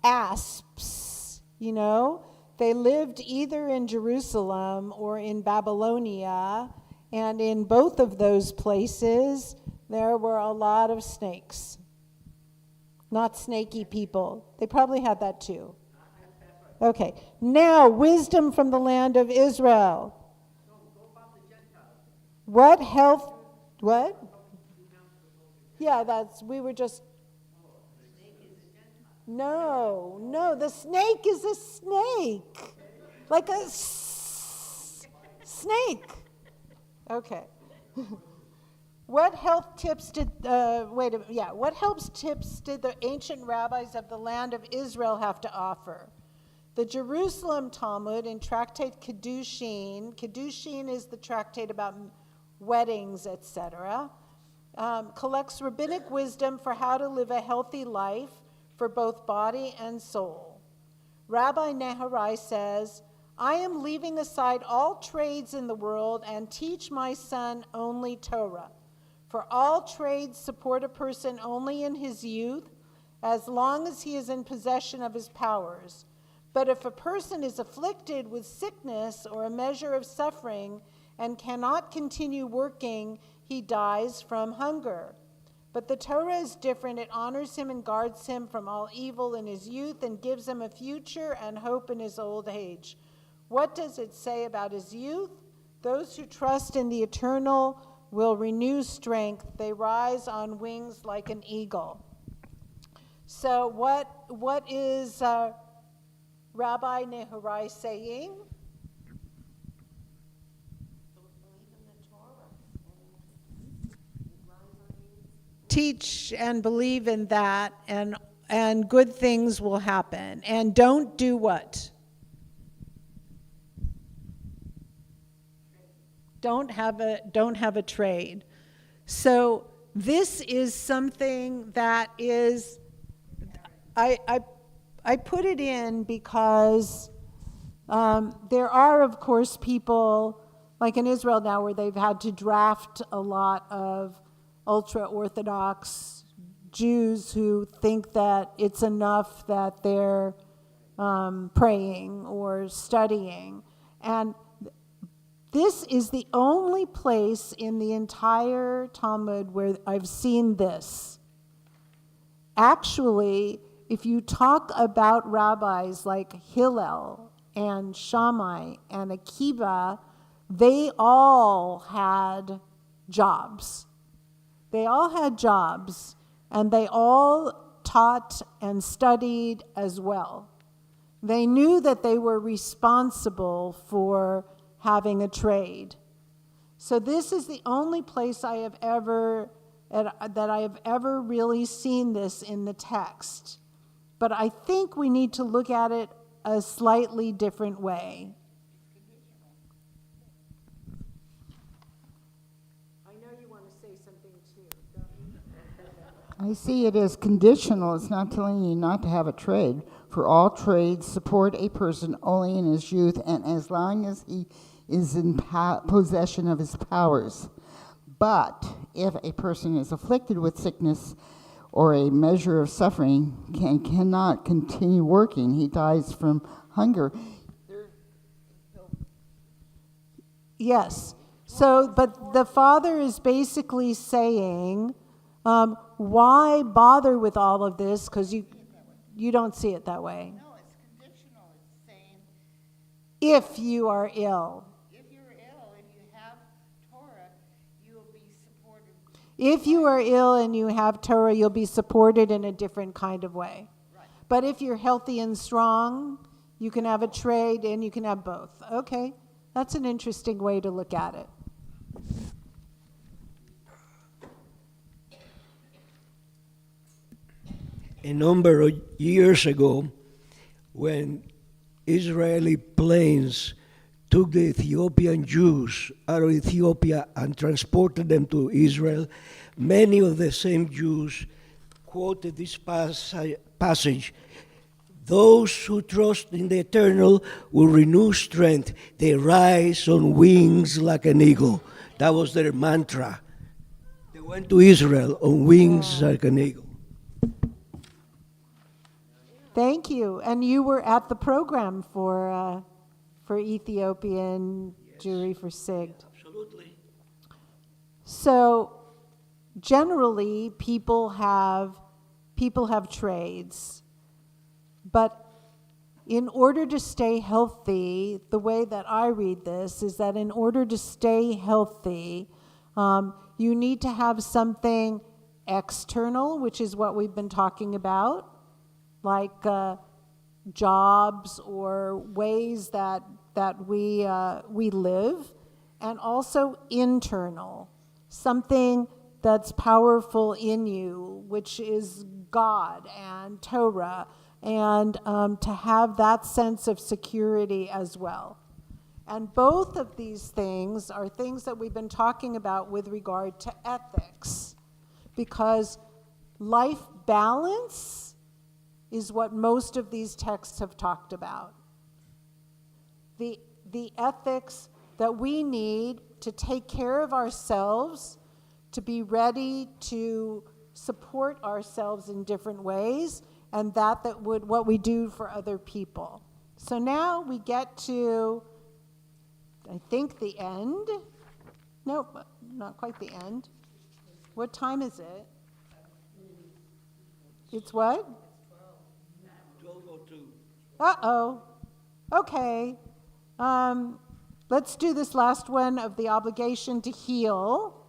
asps, They lived either in Jerusalem or in Babylonia, and in both of those places, there were a lot of snakes. Not snaky people. They probably had that too. Okay, now wisdom from the land of Israel. What health, what? Yeah, we were just, no, the snake is a snake. Like a snake. Okay. What health tips did what tips did the ancient rabbis of the land of Israel have to offer? The Jerusalem Talmud in Tractate Kiddushin is the tractate about weddings, etc., collects rabbinic wisdom for how to live a healthy life for both body and soul. Rabbi Nehorai says, I am leaving aside all trades in the world and teach my son only Torah. For all trades support a person only in his youth, as long as he is in possession of his powers. But if a person is afflicted with sickness or a measure of suffering and cannot continue working, he dies from hunger. But the Torah is different. It honors him and guards him from all evil in his youth and gives him a future and hope in his old age. What does it say about his youth? Those who trust in the eternal will renew strength. They rise on wings like an eagle. So what is Rabbi Nehorai saying? Teach and believe in that, and good things will happen. And don't do what? Don't have a trade. So this is something that is, I put it in because there are, of course, people like in Israel now where they've had to draft a lot of ultra-Orthodox Jews who think that it's enough that they're praying or studying. And this is the only place in the entire Talmud where I've seen this. Actually, if you talk about rabbis like Hillel and Shammai and Akiva, they all had jobs. They all had jobs, and they all taught and studied as well. They knew that they were responsible for having a trade. So this is the only place I have ever really seen this in the text. But I think we need to look at it a slightly different way. I know you want to say something too, don't you? I see it as conditional. It's not telling you not to have a trade. For all trades support a person only in his youth and as long as he is in possession of his powers. But if a person is afflicted with sickness or a measure of suffering and cannot continue working, he dies from hunger. Yes. So, but the father is basically saying, why bother with all of this? Because you don't see it that way. No, it's conditional. It's saying If you are ill. if you're ill and you have Torah, you'll be supported. If you are ill and you have Torah, you'll be supported in a different kind of way. Right. But if you're healthy and strong, you can have a trade and you can have both. Okay, that's an interesting way to look at it. A number of years ago, when Israeli planes took the Ethiopian Jews out of Ethiopia and transported them to Israel, many of the same Jews quoted this passage: those who trust in the eternal will renew strength. They rise on wings like an eagle. That was their mantra. They went to Israel on wings like an eagle. Thank you. And you were at the program for Ethiopian Jewry for SIGD. Absolutely. So generally, people have trades, but in order to stay healthy, the way that I read this is that in order to stay healthy, you need to have something external, which is what we've been talking about, like jobs or ways that we live, and also internal, something that's powerful in you, which is God and Torah, and to have that sense of security as well. And both of these things are things that we've been talking about with regard to ethics, because life balance is what most of these texts have talked about. The ethics that we need to take care of ourselves, to be ready to support ourselves in different ways, and that would what we do for other people. So now we get to, I think, the end. Nope, not quite the end. What time is it? It's what? 12:02. Uh-oh. Okay. Let's do this last one of the obligation to heal.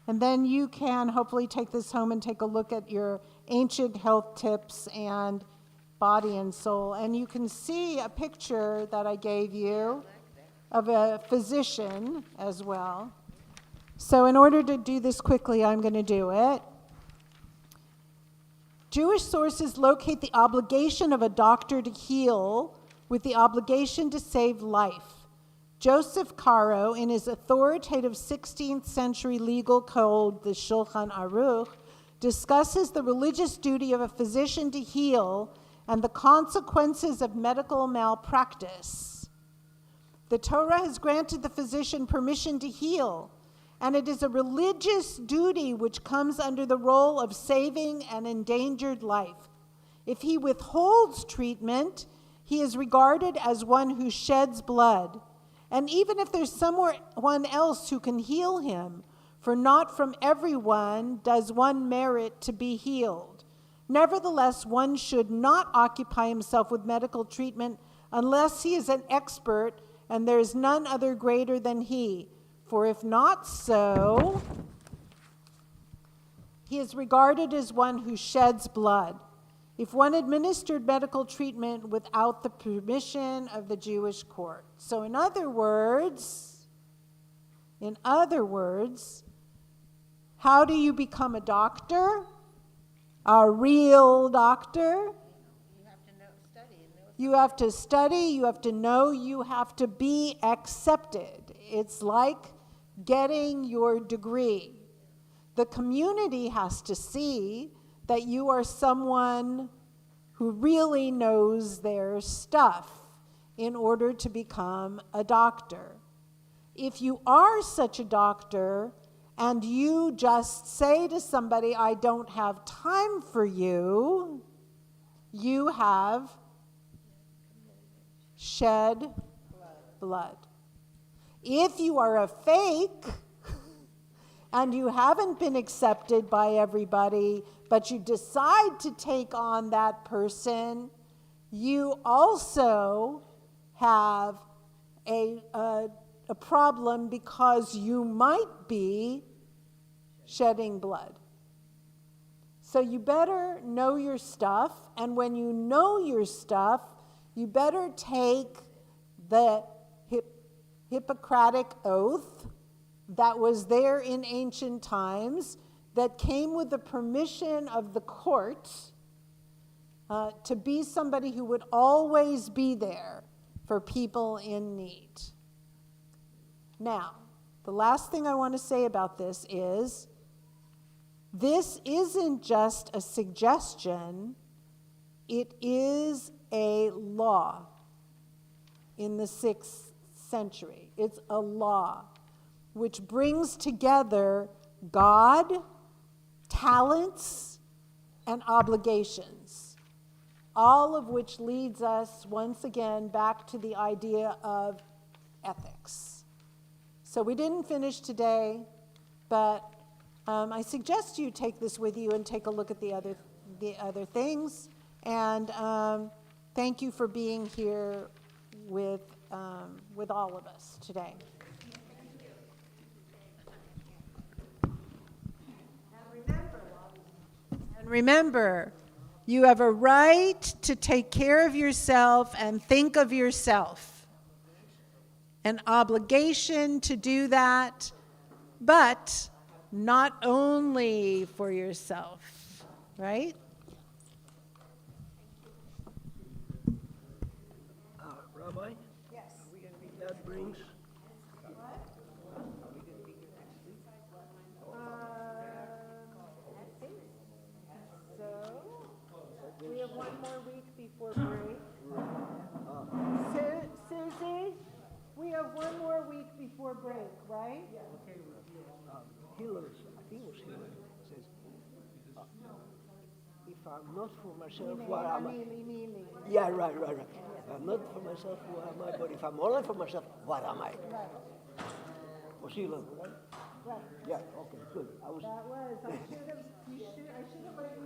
And then you can hopefully take this home and take a look at your ancient health tips and body and soul. And you can see a picture that I gave you of a physician as well. So in order to do this quickly, I'm going to do it. Jewish sources locate the obligation of a doctor to heal with the obligation to save life. Joseph Caro, in his authoritative 16th century legal code, the Shulchan Aruch, discusses the religious duty of a physician to heal and the consequences of medical malpractice. The Torah has granted the physician permission to heal, and it is a religious duty which comes under the role of saving an endangered life. If he withholds treatment, he is regarded as one who sheds blood. And even if there's someone else who can heal him, for not from everyone does one merit to be healed. Nevertheless, one should not occupy himself with medical treatment unless he is an expert and there is none other greater than he. For if not so, he is regarded as one who sheds blood. If one administered medical treatment without the permission of the Jewish court. So in other words, how do you become a doctor? A real doctor? You have to study, you have to know, you have to be accepted. It's like getting your degree. The community has to see that you are someone who really knows their stuff in order to become a doctor. If you are such a doctor and you just say to somebody, I don't have time for you, you have shed blood. If you are a fake and you haven't been accepted by everybody, but you decide to take on that person, you also have a problem because you might be shedding blood. So you better know your stuff, and when you know your stuff, you better take the Hippocratic oath that was there in ancient times, that came with the permission of the court, to be somebody who would always be there for people in need. Now, the last thing I want to say about this isn't just a suggestion, it is a law in the 6th century. It's a law which brings together God, talents, and obligations, all of which leads us once again back to the idea of ethics. So we didn't finish today, but I suggest you take this with you and take a look at the other things. And thank you for being here with all of us today. And remember, you have a right to take care of yourself and think of yourself. An obligation to do that, but not only for yourself, right? Rabbi? Yes. That brings. So, we have one more week before break. Susie, we have one more week before break, right? Hillary, I think it was Hillary, says, if I'm not for myself, what am I? Yeah, right. If I'm not for myself, what am I? But if I'm only for myself, what am I? Was Hillary, right? Right. Yeah, okay, good. I should have let